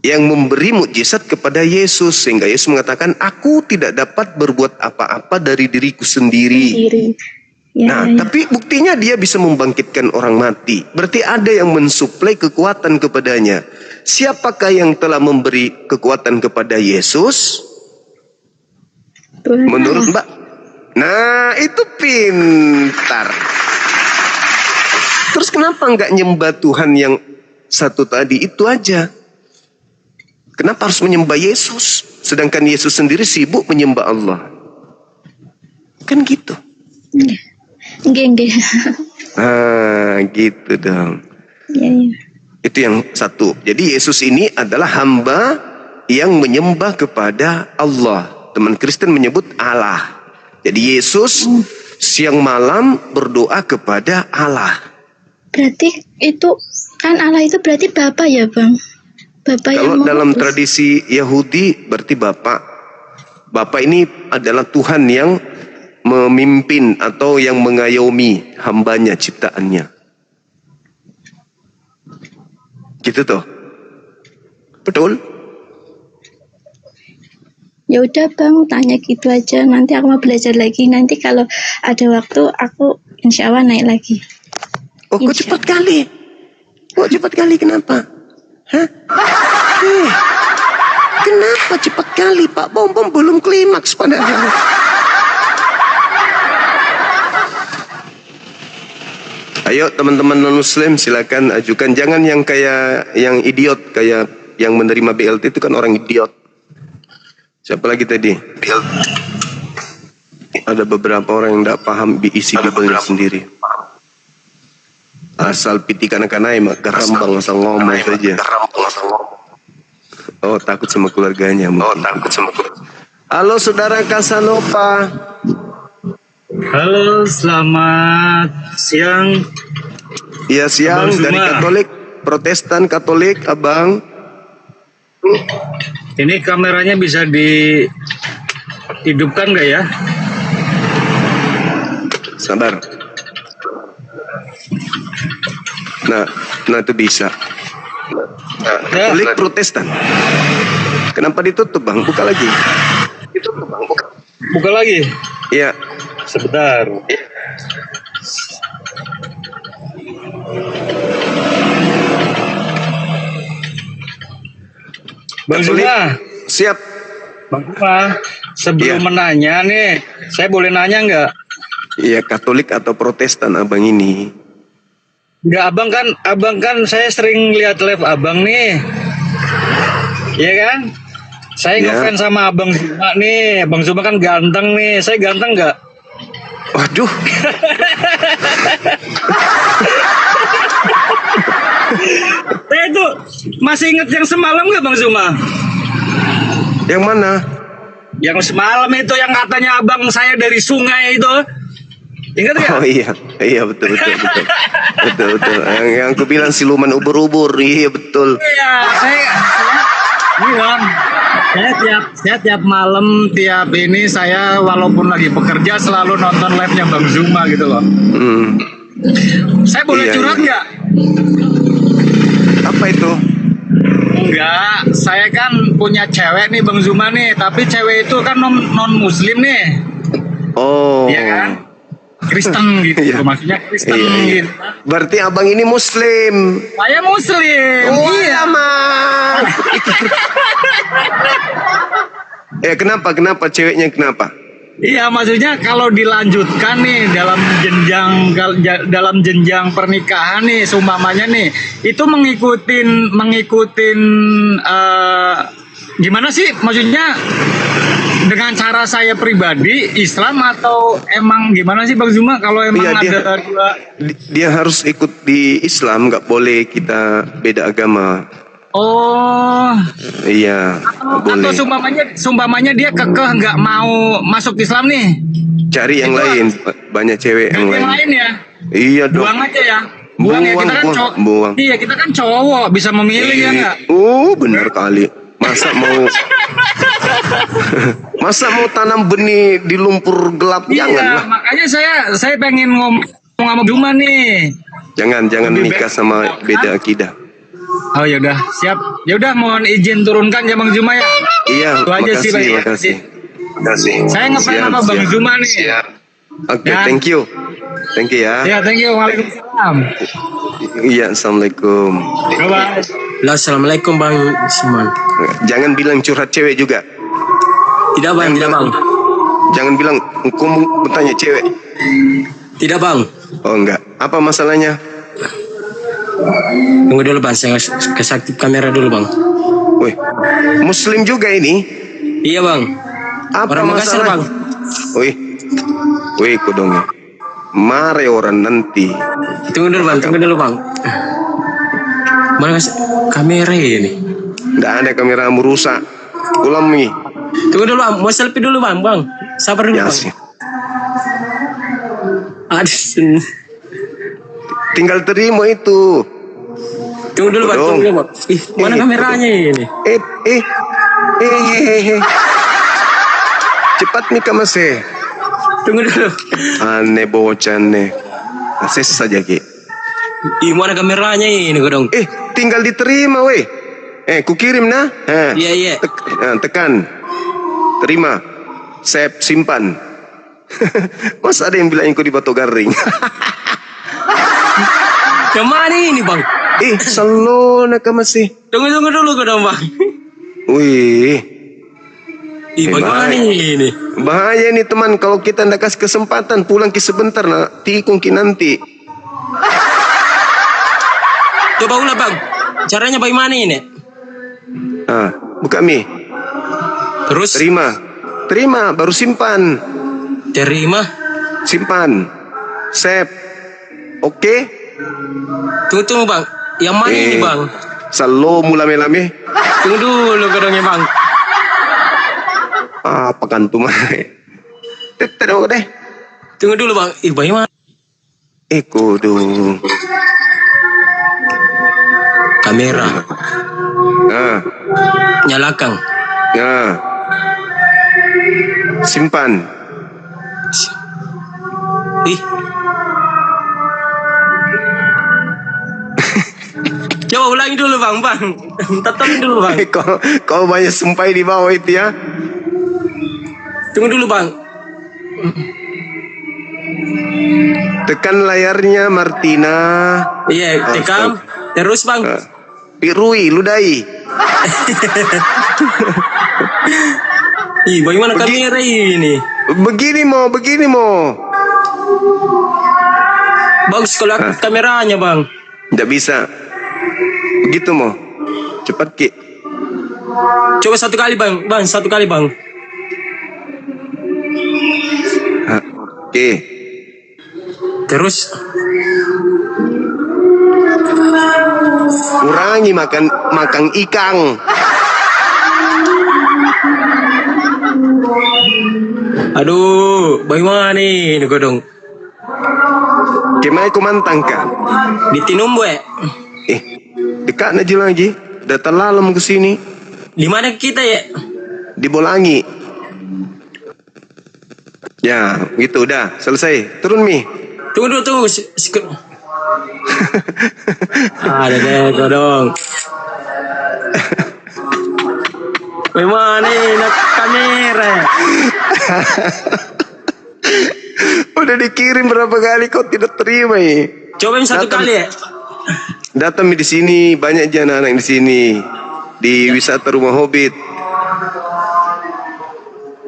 Yang memberi mukjizat kepada Yesus sehingga Yesus mengatakan, aku tidak dapat berbuat apa-apa dari diriku sendiri. Ya, Tapi buktinya dia bisa membangkitkan orang mati. Berarti ada yang mensuplai kekuatan kepadanya. Siapakah yang telah memberi kekuatan kepada Yesus? Tuhan. Menurut Mbak? Nah, itu pintar. Terus kenapa nggak nyembah Tuhan yang satu tadi itu aja? Kenapa harus menyembah Yesus? Sedangkan Yesus sendiri sibuk menyembah Allah. Kan gitu. Enggak. Ah, gitu dong. Iya. Itu yang satu. Jadi Yesus ini adalah hamba yang menyembah kepada Allah. Teman Kristen menyebut Allah. Jadi Yesus siang malam berdoa kepada Allah. Berarti itu kan Allah itu berarti Bapa ya, Bang? Bapa Kalau yang dalam mengutus. tradisi Yahudi berarti Bapa. Bapa ini adalah Tuhan yang memimpin atau yang mengayomi hambanya, ciptaannya. Gitu tuh. Betul? Ya udah Bang, tanya gitu aja. Nanti aku mau belajar lagi. Nanti kalau ada waktu aku insya Allah naik lagi. Oh, kok Insya cepat kali? Kok cepat kali kenapa? Hah? Kenapa cepat kali? Pak Bom belum klimaks padahal. Ayo teman-teman non-muslim silakan ajukan. Jangan yang kayak yang idiot, kayak yang menerima BLT itu kan orang idiot. Siapa lagi tadi? Ada beberapa orang yang tidak paham isi Bibelnya sendiri. Asal pitikan kanai mah garambang asal ngomong saja. Oh takut sama keluarganya. Halo saudara Kasanova. Halo, selamat siang. Iya siang Abang dari Zuma. Katolik, Protestan Katolik, Abang. Ini kameranya bisa dihidupkan nggak ya? Sabar. Nah itu bisa. Ya. Katolik Protestan. Kenapa ditutup bang? Buka lagi. Buka lagi. Iya. Sebentar. Bang Katolik. Zuma, Siap. Bang Zuma, sebelum Iya. menanya nih, saya boleh nanya nggak? Iya Katolik atau Protestan abang ini. Nggak, abang kan saya sering lihat live abang nih, iya kan? Saya Ya. ngefans sama abang Zuma nih, abang Zuma kan ganteng nih, saya ganteng nggak? Waduh. Saya itu masih inget yang semalam nggak Bang Zuma? Yang mana? Yang semalam itu yang katanya abang saya dari sungai itu. Ingat nggak? Oh iya betul. Yang aku bilang siluman ubur-ubur, iya betul. Iya, saya tiap malam tiap ini saya walaupun lagi bekerja selalu nonton live-nya Bang Zuma gitu loh. Hmm. Saya boleh Iya, curhat iya. nggak? Apa itu? Enggak, saya kan punya cewek nih Bang Zuma nih, tapi cewek itu kan non muslim nih. Oh. Iya kan? Kristen gitu, Iya. maksudnya Kristen Iya. gitu. Berarti abang ini Muslim. Saya muslim. Oh Iya. Kenapa ceweknya kenapa? Iya, maksudnya kalau dilanjutkan nih dalam jenjang pernikahan nih, seumpamanya nih, itu mengikutin gimana sih? Maksudnya dengan cara saya pribadi Islam atau emang gimana sih Bang Zuma? Kalau emang Iya, ada dua. dia harus ikut di Islam, nggak boleh kita beda agama. Oh, Iya, nggak atau boleh. sumpamanya dia kekeh nggak mau masuk Islam nih, Cari yang Itu lain, banyak cewek yang yang lain. lain ya, Iya dong. buang aja ya, buang ya, kita kan cowok, buang. iya kita kan cowok bisa memilih ya nggak? Oh, benar kali. Masa mau tanam benih di lumpur gelap? Iya, Jangan lah. makanya saya pengen ngomong sama Zuma nih. Jangan Lebih menikah baik- sama beda akidah. Oh ya udah, siap. Ya udah, mohon izin turunkan ya Bang Zuma ya. Iya, Itu aja sih, Bang, ya. makasih. Saya ngefans Siap, sama Bang siap. Zuma nih. Oke, Ya. thank you ya. Ya, thank you. Waalaikumsalam. Iya, assalamualaikum. Bye-bye. Halo, assalamualaikum Bang Simon. Jangan bilang curhat cewek juga. Tidak Bang, tidak Bang. Jangan bilang engkau bertanya cewek. Tidak Bang. Oh enggak. Apa masalahnya? Tunggu dulu Bang, saya kesaktif kamera dulu Bang. Wih, Muslim juga ini. Iya Bang. Apa Orang Makassar masalah? Bang. Wih, kodongnya. Mare orang nanti. Tunggu dulu Bang. Mana kamera ini? Nggak ada kamera merusak. Ulang nih. Tunggu dulu Bang, mau selfie dulu Bang. Sabar dulu Ya, Bang. sih. Aduh. Tinggal terima itu. Tunggu dulu Bang, Dong. Bang. Ih, mana kameranya ini? Eh. Cepat nih kamase. Tunggu dulu. Aneh bocah nih. Akses saja Ki. Ih, mana kameranya ini Godong? Tinggal diterima weh. Kukirim nah. Iya. Tekan. Terima. Save, simpan. Mas ada yang bilang kau di Batu Garing. Kemana ini Bang? Selalu nak masih. Tunggu dulu Godong Bang. Wih, Ih, bagaimana ini? bahaya nih teman kalau kita ndak kasih kesempatan pulang ki sebentar nah tikung ki nanti. Coba ulang Bang. Caranya bagaimana ini? Buka mi. Terus Terima baru simpan. terima. Simpan. Save. Oke. Tunggu Bang. Yang mana ini Bang? Selalu mulame-lame. Tunggu dulu Godongnya Bang. Pekan tuh mah. Tetep deh. Tunggu dulu Bang. Ih, bagaimana? Kudu. Kamera. Nyalakan. Simpan. Ih. Coba ulangi dulu Bang. Tetap dulu Bang. Kau banyak sumpai di bawah itu ya. Tunggu dulu Bang. Tekan layarnya Martina. Iya, tekan. Terus Bang. Pirui, ludai. Ih, bagaimana kamera ini? Begini mau. Bagus kalau kameranya Bang. Tidak bisa. Begitu mau. Cepat Ki. Coba satu kali Bang. Satu kali Bang. Oke. Terus Kurangi makan ikan. aduh, bagaimana nih Godong? Kemai ku mantang ka? Di Tinumbu Dekat aja lagi. Datang lalam ke sini. Di mana kita ya? Di Bolangi. Ya, gitu udah selesai. Turun mi. Tunggu. Ada deh Godong. Bagaimana nih kamera? Udah dikirim berapa kali kau tidak terima ya? Coba yang satu kali ya. Datang di sini banyak aja anak-anak di sini di wisata rumah Hobbit.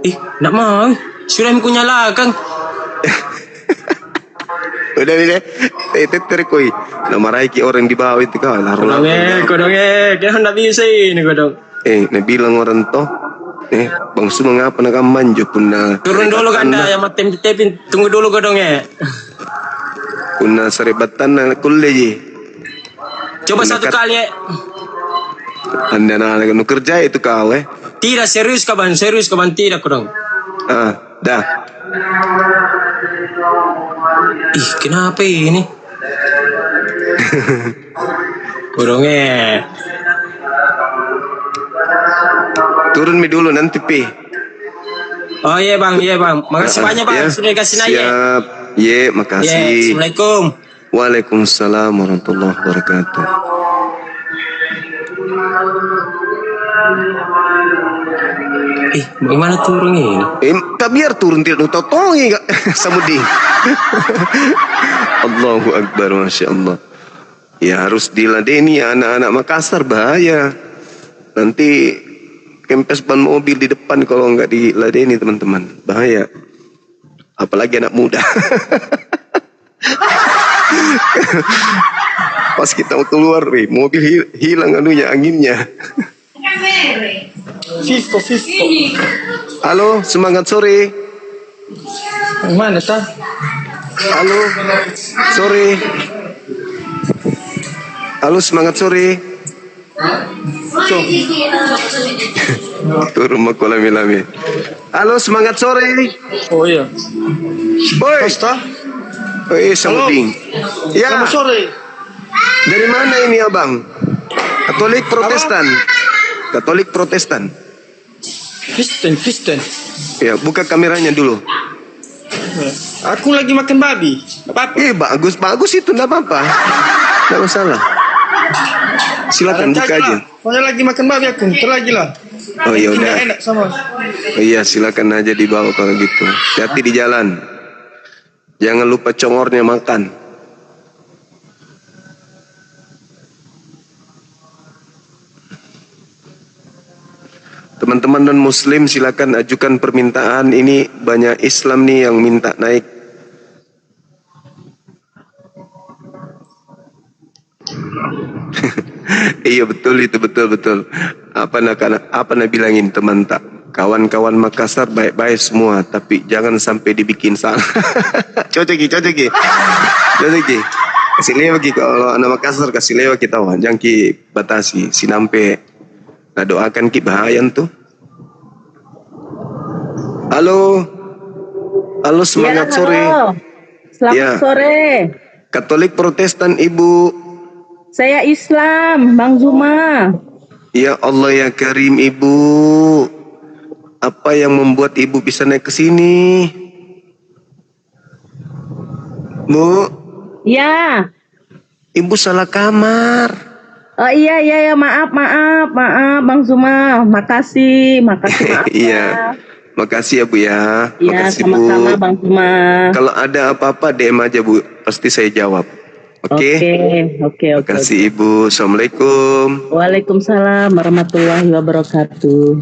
Ih, enggak mau. Sudah aku nyalakan. Udah nih deh. Teter koi. Nama Raiki orang di bawah itu kau. Kodongnya. Dia hendak bisa ini kodong. Nabilang orang toh. Bang Su mengapa nak manjo pun na. Turun dulu kan dah yang matem tepin. Tunggu dulu kodongnya. Pun na serebatan na kulle je. Coba satu kali. Anda nak kerja itu kau Tidak serius kaban tidak kodong. Dah. Ih, kenapa ini? Kodongnya. Turun mi dulu nanti pi. Oh iya bang. Makasih banyak bang. Sudah kasih nanya. Siap. Makasih. Assalamualaikum. Waalaikumsalam warahmatullahi wabarakatuh. Bagaimana turun ini? Tak biar turun tidak tongi enggak samuding. Allahu Akbar, Masya Allah. Ya harus diladeni anak-anak Makassar, bahaya. Nanti kempes ban mobil di depan kalau enggak diladeni teman-teman, bahaya. Apalagi anak muda. Pas kita mau keluar, mobil hilang anginnya. Fisco. Halo, semangat sore. Mana tah? Halo, sore. Halo, semangat sore. Turun mau lami-lami. Halo, semangat sore. Oh iya. Boy. Pasta? Samuding. Ya. Selamat sore. Dari mana ini abang? Katolik Protestan. Kristen. Ya, buka kameranya dulu. Aku lagi makan babi. Apa? Bagus itu, enggak apa-apa. Enggak masalah. Silakan buka aja. Saya lagi makan babi aku, lagi lah. Oh ya udah. Enak sama. Oh iya, silakan aja dibawa kalau gitu. Hati di jalan. Jangan lupa congornya makan. Teman-teman non muslim silakan ajukan permintaan. Ini banyak Islam nih yang minta naik. Iya betul itu betul. Apa nak bilangin teman tak? Kawan-kawan Makassar baik-baik semua, tapi jangan sampai dibikin salah. Cocok. Kasih lewat kalau anak Makassar kasih lewat kita jangan ki batasi sinampe. Nah, doakan ki bahaya tuh. Halo, semangat sore. Selamat sore. Katolik Protestan Ibu. Saya Islam, Bang Zuma. Ya Allah ya Karim Ibu. Apa yang membuat Ibu bisa naik ke sini? Bu? Ya. Ibu salah kamar. Oh iya maaf Bang Zuma. Makasih maaf. Iya. Makasih ya Bu ya. Iya, Makasih sama-sama Bu. Bang Zuma. Kalau ada apa-apa DM aja Bu. Pasti saya jawab. Oke. Makasih Ibu. Assalamualaikum. Waalaikumsalam warahmatullahi wabarakatuh.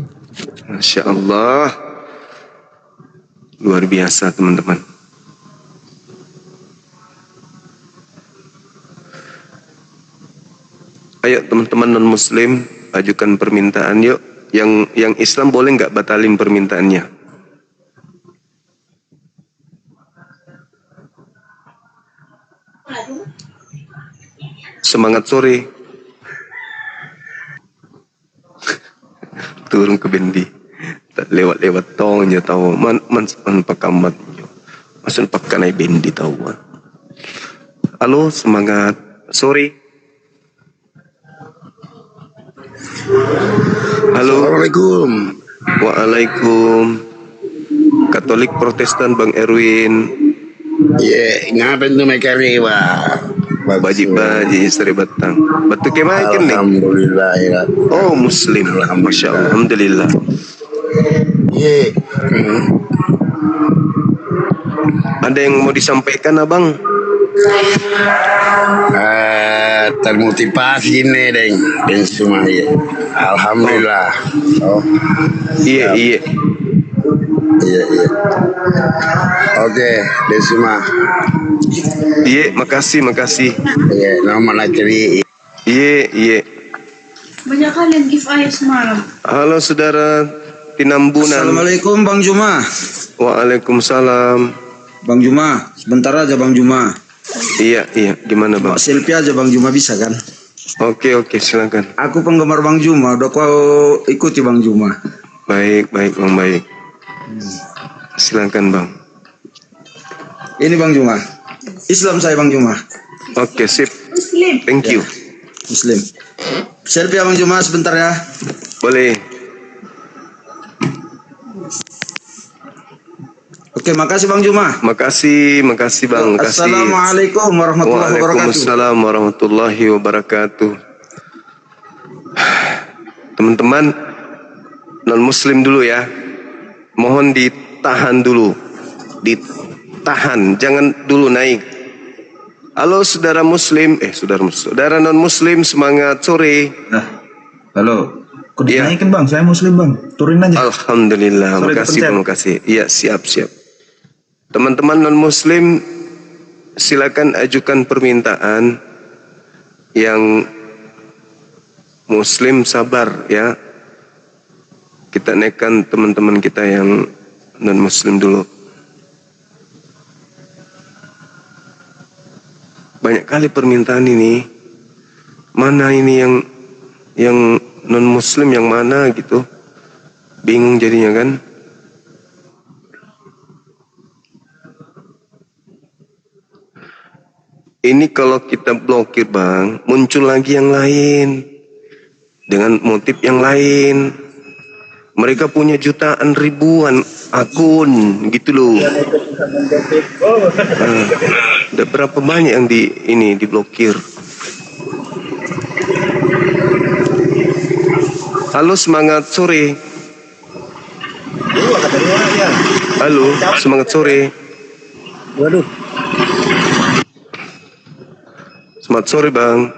Masya Allah. Luar biasa teman-teman. Ayo teman-teman non muslim ajukan permintaan yuk. Yang Islam boleh nggak batalin permintaannya? Semangat sore. Turun ke bendi. Tak lewat tongnya tahu. Man pakamat. Masun pakanai bendi tahu. Halo, semangat sore. Halo. Assalamualaikum. Waalaikum. Katolik Protestan Bang Erwin. Ngapain tuh mereka rewa? Baji istri batang. Batu kemakin nih. Alhamdulillah ya. Oh Muslim. Masya Allah. Alhamdulillah. Ada yang mau disampaikan abang? Termotivasi nih dan semua ya. Alhamdulillah. Iya. Iya, iya. Oke, Desima. Iya, makasih. Iya, nama lagi. Iya. Banyak kalian give air semalam. Halo saudara Tinambunan. Assalamualaikum Bang Juma. Waalaikumsalam. Bang Juma, sebentar aja Bang Juma. Iya. Gimana Bang? Selfie aja Bang Juma bisa kan? Oke, silakan. Aku penggemar Bang Juma, udah kau ikuti Bang Juma. Baik Bang, baik. Silakan Bang. Ini Bang Juma. Islam saya Bang Juma. Oke, sip. Muslim. Thank you. Muslim. Selfie ya Bang Juma sebentar ya. Boleh. Oke, makasih Bang Juma. Makasih Bang. Makasih. Assalamualaikum warahmatullahi wabarakatuh. Waalaikumsalam warahmatullahi wabarakatuh. Teman-teman non-muslim dulu ya. Mohon ditahan dulu. Ditahan, jangan dulu naik. Halo saudara muslim, saudara non-muslim, semangat sore. Halo. Kok Iya. dinaikin Bang? Saya muslim Bang. Turunin aja. Alhamdulillah, Sorry, makasih kepencet. Bang, makasih. Iya, siap. Teman-teman non-muslim, silakan ajukan permintaan. Yang muslim sabar ya. Kita naikkan teman-teman kita yang non-muslim dulu. Banyak kali permintaan ini. Mana ini yang non-muslim yang mana gitu. Bingung jadinya kan. Ini kalau kita blokir Bang, muncul lagi yang lain. Dengan motif yang lain. Mereka punya jutaan ribuan akun gitu loh. Ada berapa banyak yang diblokir. Halo, semangat sore. Halo, semangat sore. Waduh. Selamat sore Bang.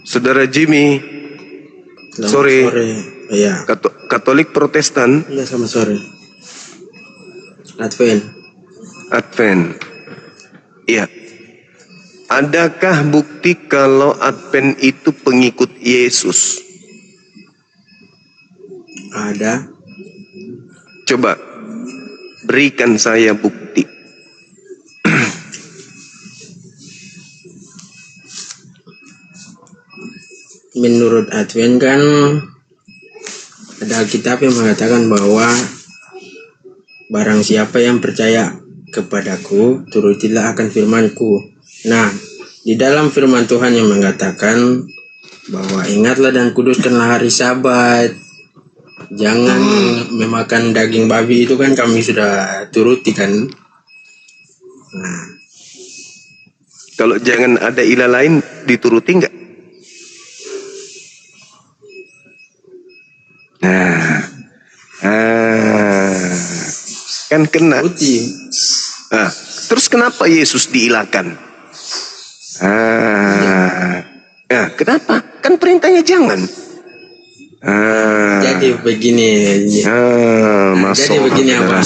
Saudara Jimmy. Sore. Iya. Katolik Protestan. Iya, sama sore. Advent. Iya. Adakah bukti kalau Advent itu pengikut Yesus? Ada. Coba berikan saya bukti. Menurut Advent kan ada Alkitab yang mengatakan bahwa barang siapa yang percaya kepadaku, turutilah akan firmanku. Nah, di dalam firman Tuhan yang mengatakan bahwa ingatlah dan kuduskanlah hari Sabat. Jangan memakan daging babi, itu kan kami sudah turuti kan. Nah, Kalau jangan ada ilah lain dituruti enggak? Kan kena. Terus kenapa Yesus diilahkan? Kenapa? Kan perintahnya jangan. jadi begini. Jadi begini Abang.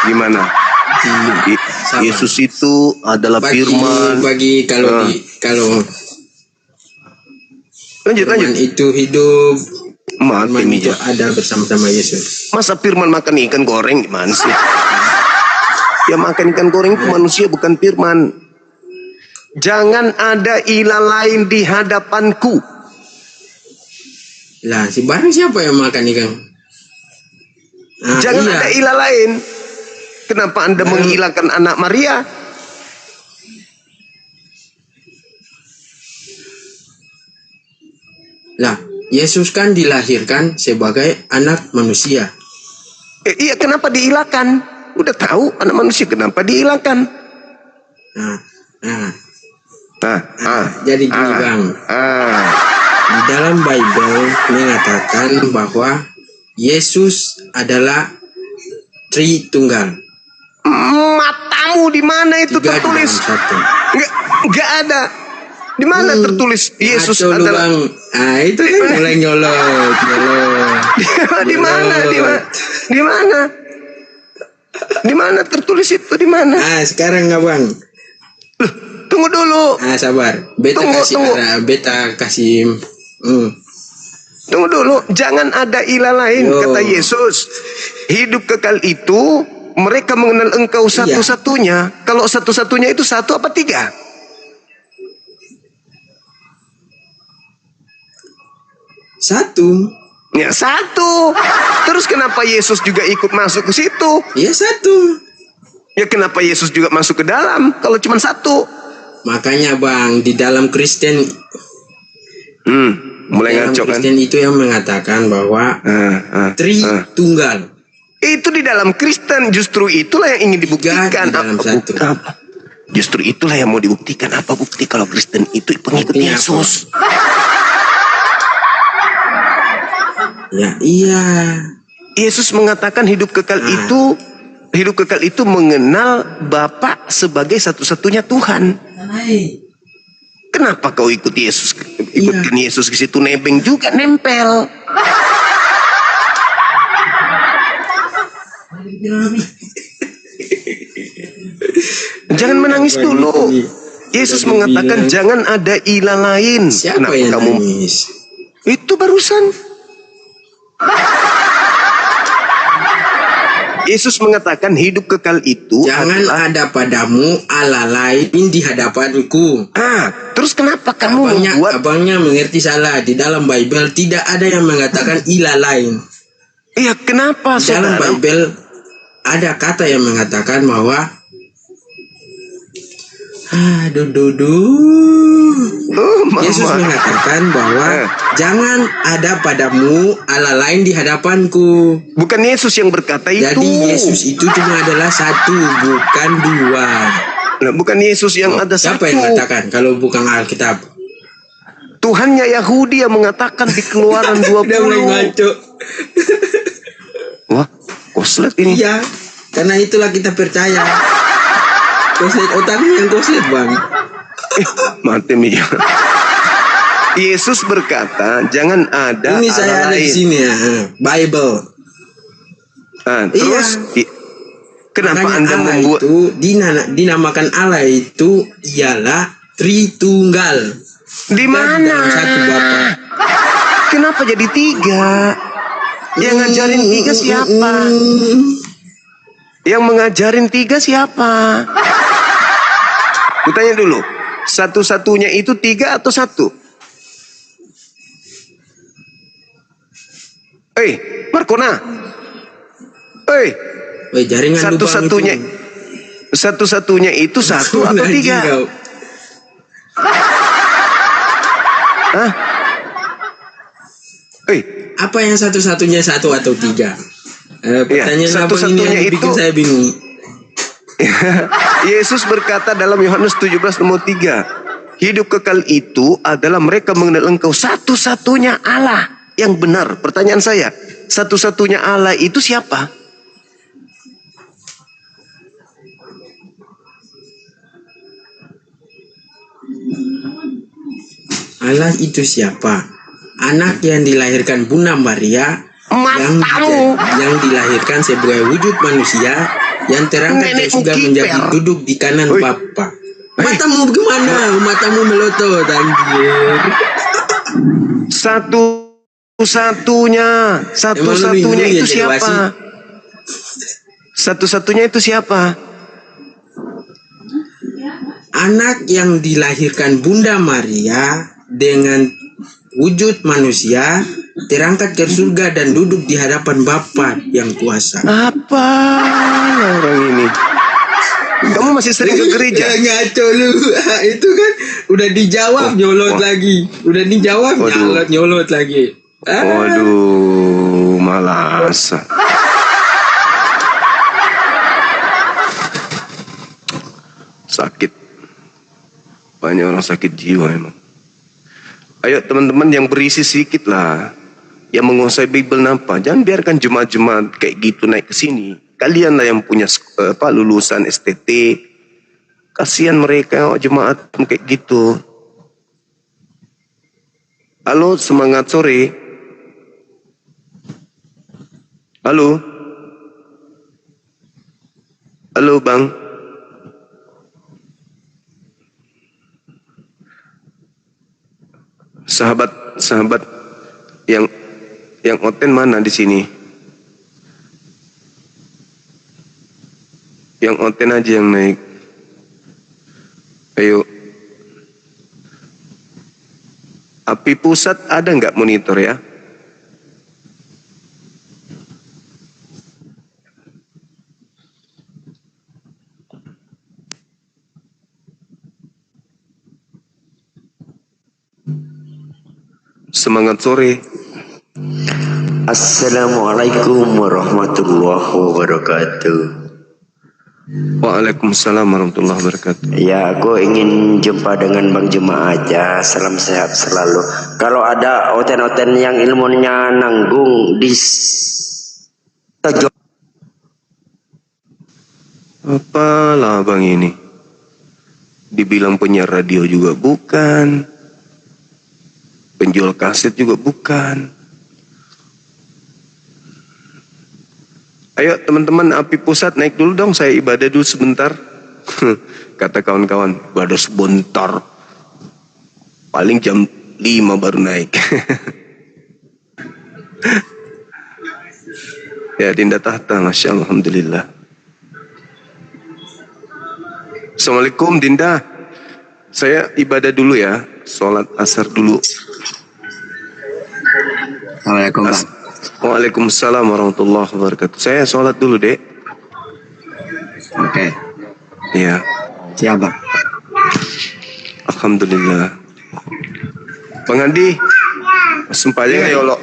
Gimana? Yesus itu adalah firman. Bagi kalau lanjut. Itu hidup. Firman itu ada bersama-sama Yesus. Masa firman makan ikan goreng gimana sih? Ya makan ikan goreng itu manusia bukan firman. Jangan ada ilah lain di hadapanku. Lah, si barang siapa yang makan ikan? Jangan ada ilah lain. Kenapa Anda menghilangkan anak Maria? Lah, Yesus kan dilahirkan sebagai anak manusia. Iya, kenapa diilahkan? Udah tahu anak manusia, kenapa diilahkan? Jadi gini Bang. Di dalam Bible mengatakan bahwa Yesus adalah Tritunggal. Matamu di mana itu tertulis? Enggak ada. Di mana tertulis Yesus Ngaco lu, adalah Bang. Itu kan mulai nyolot. di mana? Di mana tertulis itu? Di mana? Sekarang nggak, Bang? Tunggu dulu. Sabar. Beta kasih. Tunggu dulu. Jangan ada ilah lain, kata Yesus. Hidup kekal itu mereka mengenal Engkau satu-satunya. Kalau satu-satunya itu satu apa tiga? Satu. Ya, satu. Terus kenapa Yesus juga ikut masuk ke situ? Ya, satu. Ya, kenapa Yesus juga masuk ke dalam kalau cuma satu? Makanya, Bang, di dalam Kristen mulai ngaco kan? Kristen itu yang mengatakan bahwa Tritunggal. Itu di dalam Kristen, justru itulah yang ingin dibuktikan. Di dalam satu. Justru itulah yang mau dibuktikan. Apa bukti kalau Kristen itu pengikut Yesus? Ya, iya. Yesus mengatakan hidup kekal itu mengenal Bapa sebagai satu-satunya Tuhan. Kenapa kau ikut Yesus? Ikutkan Yesus ke situ, nebeng juga nempel. Jangan menangis dulu. Yesus mengatakan jangan ada ilah lain. Siapa yang nangis? Itu barusan. Yesus mengatakan hidup kekal itu jangan ada padamu Allah lain di hadapanku. Terus kenapa kamu abangnya mengerti salah. Di dalam Bible tidak ada yang mengatakan ilah lain. Iya, kenapa? Di dalam Bible ada kata yang mengatakan bahwa Yesus mengatakan bahwa jangan ada padamu Allah lain di hadapanku. Bukan Yesus yang berkata itu. Jadi Yesus itu cuma adalah satu, bukan dua. Nah, bukan Yesus yang ada siapa satu. Siapa yang mengatakan kalau bukan Alkitab? Tuhannya Yahudi yang mengatakan di Keluaran 20. Udah mulai ngaco. Wah, koslet ini. Iya, karena itulah kita percaya. Koslet otaknya yang koslet, Bang. Mati Mia. Yesus berkata, jangan ada ini saya ada di sini ya, Bible. Terus kenapa Anda Allah membuat itu dinamakan Allah itu ialah Tritunggal. Di mana? Satu Bapa. Kenapa jadi tiga? Yang ngajarin tiga siapa? Yang mengajarin tiga siapa? Kutanya dulu, satu-satunya itu tiga atau satu? Markona. Jaringan satu-satunya itu satu atau tiga? Apa yang satu-satunya satu atau tiga? Pertanyaan satu-satunya itu bikin saya bingung. Yesus berkata dalam Yohanes 17 nomor 3, hidup kekal itu adalah mereka mengenal Engkau satu-satunya Allah yang benar. Pertanyaan saya, satu-satunya Allah itu siapa? Allah itu siapa? Anak yang dilahirkan Bunda Maria, yang dilahirkan sebagai wujud manusia, yang terangkat dari surga menjadi duduk di kanan Bapa. Matamu gimana? Matamu melotot, anjir. Satu-satunya itu siapa? Satu-satunya itu siapa? Anak yang dilahirkan Bunda Maria dengan wujud manusia, terangkat ke surga dan duduk di hadapan Bapa yang kuasa. Apa orang ini? Kamu masih sering ke gereja? Ngaco lu. Itu kan udah dijawab nyolot lagi. Udah dijawab nyolot lagi. Waduh, malas. Sakit. Banyak orang sakit jiwa emang. Ayo teman-teman yang berisi sedikit lah, yang menguasai Bible nampak. Jangan biarkan jemaat-jemaat kayak gitu naik ke sini. Kalianlah yang punya lulusan STT. Kasihan mereka jemaat kayak gitu. Halo, semangat sore. Halo. Halo, Bang. Sahabat yang oten mana di sini? Yang oten aja yang naik. Ayo. Api pusat ada nggak monitor ya? Semangat sore. Assalamualaikum warahmatullahi wabarakatuh. Waalaikumsalam warahmatullahi wabarakatuh. Ya, aku ingin jumpa dengan Bang Juma aja. Salam sehat selalu. Kalau ada oten-oten yang ilmunya nanggung di Apalah Bang ini? Dibilang penyiar radio juga bukan. Penjual kaset juga bukan. Ayo teman-teman api pusat naik dulu dong, saya ibadah dulu sebentar. Kata kawan-kawan, ibadah sebentar. Paling jam 5 baru naik. Ya Dinda Tahta, Masya Allah, Alhamdulillah. Assalamualaikum Dinda. Saya ibadah dulu ya, sholat asar dulu. Assalamualaikum Bang. Waalaikumsalam warahmatullahi wabarakatuh. Saya sholat dulu, Dek. Oke. Iya. Siap Bang. Alhamdulillah. Bang Andi, sempatnya ya Allah.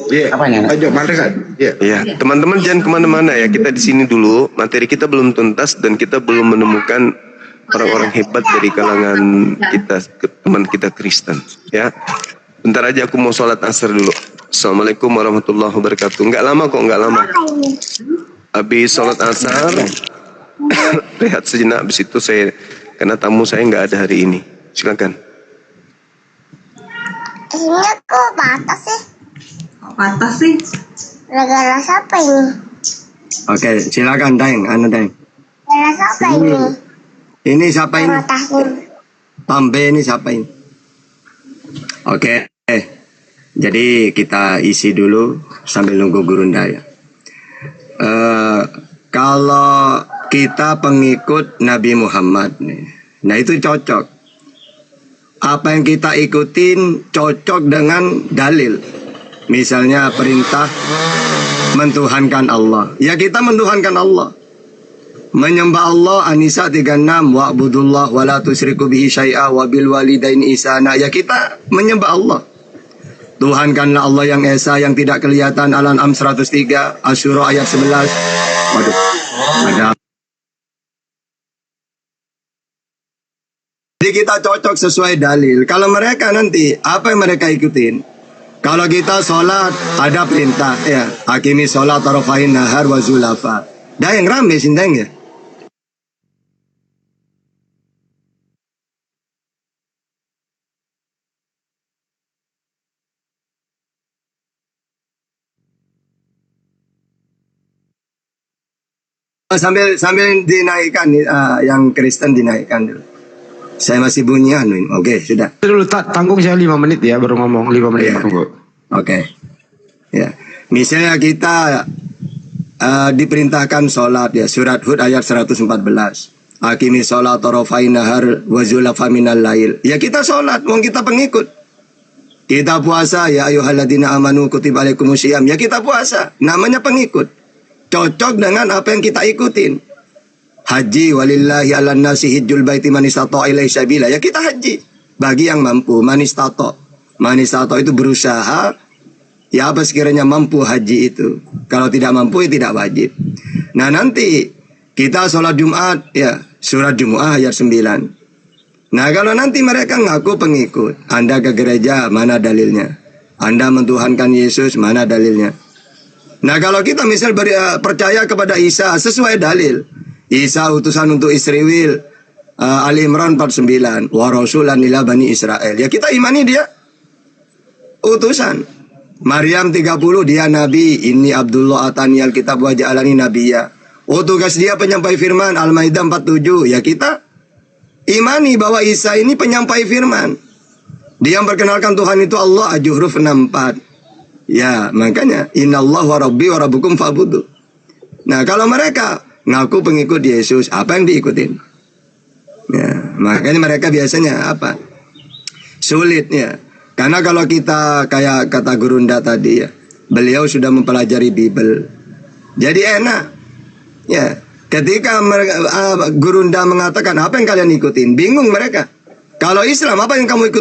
Iya. Ayo, mari kan. Iya. Teman-teman jangan kemana-mana ya. Kita di sini dulu. Materi kita belum tuntas dan kita belum menemukan orang-orang hebat dari kalangan kita, teman kita Kristen. Ya. Bentar aja aku mau sholat asar dulu. Assalamualaikum warahmatullahi wabarakatuh. Enggak lama kok, enggak lama. Habis sholat asar, rehat sejenak. Habis itu saya, karena tamu saya enggak ada hari ini. Silakan. Ini kok batas sih? Kok batas sih? Negara siapa ini? Oke, silakan Daeng, Daeng. Negara siapa ini? Ini siapa ini? Tahun. Pambe ini siapa ini? Oke. Jadi kita isi dulu sambil nunggu Gurunda ya. Kalau kita pengikut Nabi Muhammad nih, nah itu cocok. Apa yang kita ikutin cocok dengan dalil. Misalnya perintah mentuhankan Allah. Ya kita mentuhankan Allah. Menyembah Allah, An-Nisa 36, wa'budullah wa la tusyriku bihi syai'a wa bil walidaini ihsana. Ya kita menyembah Allah. Tuhankanlah Allah yang esa, yang tidak kelihatan. Al-An'am 103, Asyura ayat 11. Waduh, ada. Jadi kita cocok sesuai dalil. Kalau mereka nanti, apa yang mereka ikutin? Kalau kita sholat, ada perintah. Ya, hakimi sholat, tarofahin nahar wa zulafa. Dah yang rame sindang ya. Sambil dinaikkan yang Kristen dinaikkan dulu. Saya masih bunyian. Oke, sudah. Dulu tanggung saya 5 menit ya baru ngomong 5 menit. Yeah. Oke. Ya. Misalnya kita diperintahkan sholat ya, surat Hud ayat 114. Hakimi sholat tarafain nahar wa zulafa minal lail. Ya kita sholat, wong kita pengikut. Kita puasa ya ayyuhalladzina amanu kutiba alaikumusiyam. Ya kita puasa, namanya pengikut. Cocok dengan apa yang kita ikutin. Haji walillahi ala nasi hijjul baiti man istata'a ilaihi sabila. Ya kita haji bagi yang mampu. Man istata'. Man istata' itu berusaha. Ya apa sekiranya mampu haji itu. Kalau tidak mampu ya tidak wajib. Nah nanti kita sholat Jumat ya surat Jumu'ah ayat 9. Nah kalau nanti mereka ngaku pengikut, Anda ke gereja, mana dalilnya? Anda mentuhankan Yesus, mana dalilnya? Nah kalau kita misal percaya kepada Isa sesuai dalil, Isa utusan untuk Israel, Ali Imran 49, wa rasulan ila bani Israel. Ya kita imani dia. utusan. Maryam 30, dia nabi. Ini Abdullah atani alkitab wa ja'alani nabiyya. Oh, tugas dia penyampai firman. Al-Maidah 47. Ya kita imani bahwa Isa ini penyampai firman. Dia memperkenalkan Tuhan itu Allah, Al-Juhruf 64. Ya, makanya innallahu wa rabbi wa rabbukum fa'budu. Nah, kalau mereka ngaku pengikut Yesus, apa yang diikutin? Ya, makanya mereka biasanya apa? Sulit ya. Karena kalau kita kayak kata Gurunda tadi ya, beliau sudah mempelajari Bible. Jadi enak. Ya, ketika Gurunda mengatakan apa yang kalian ikutin, bingung mereka. Kalau Islam apa yang kamu ikutin?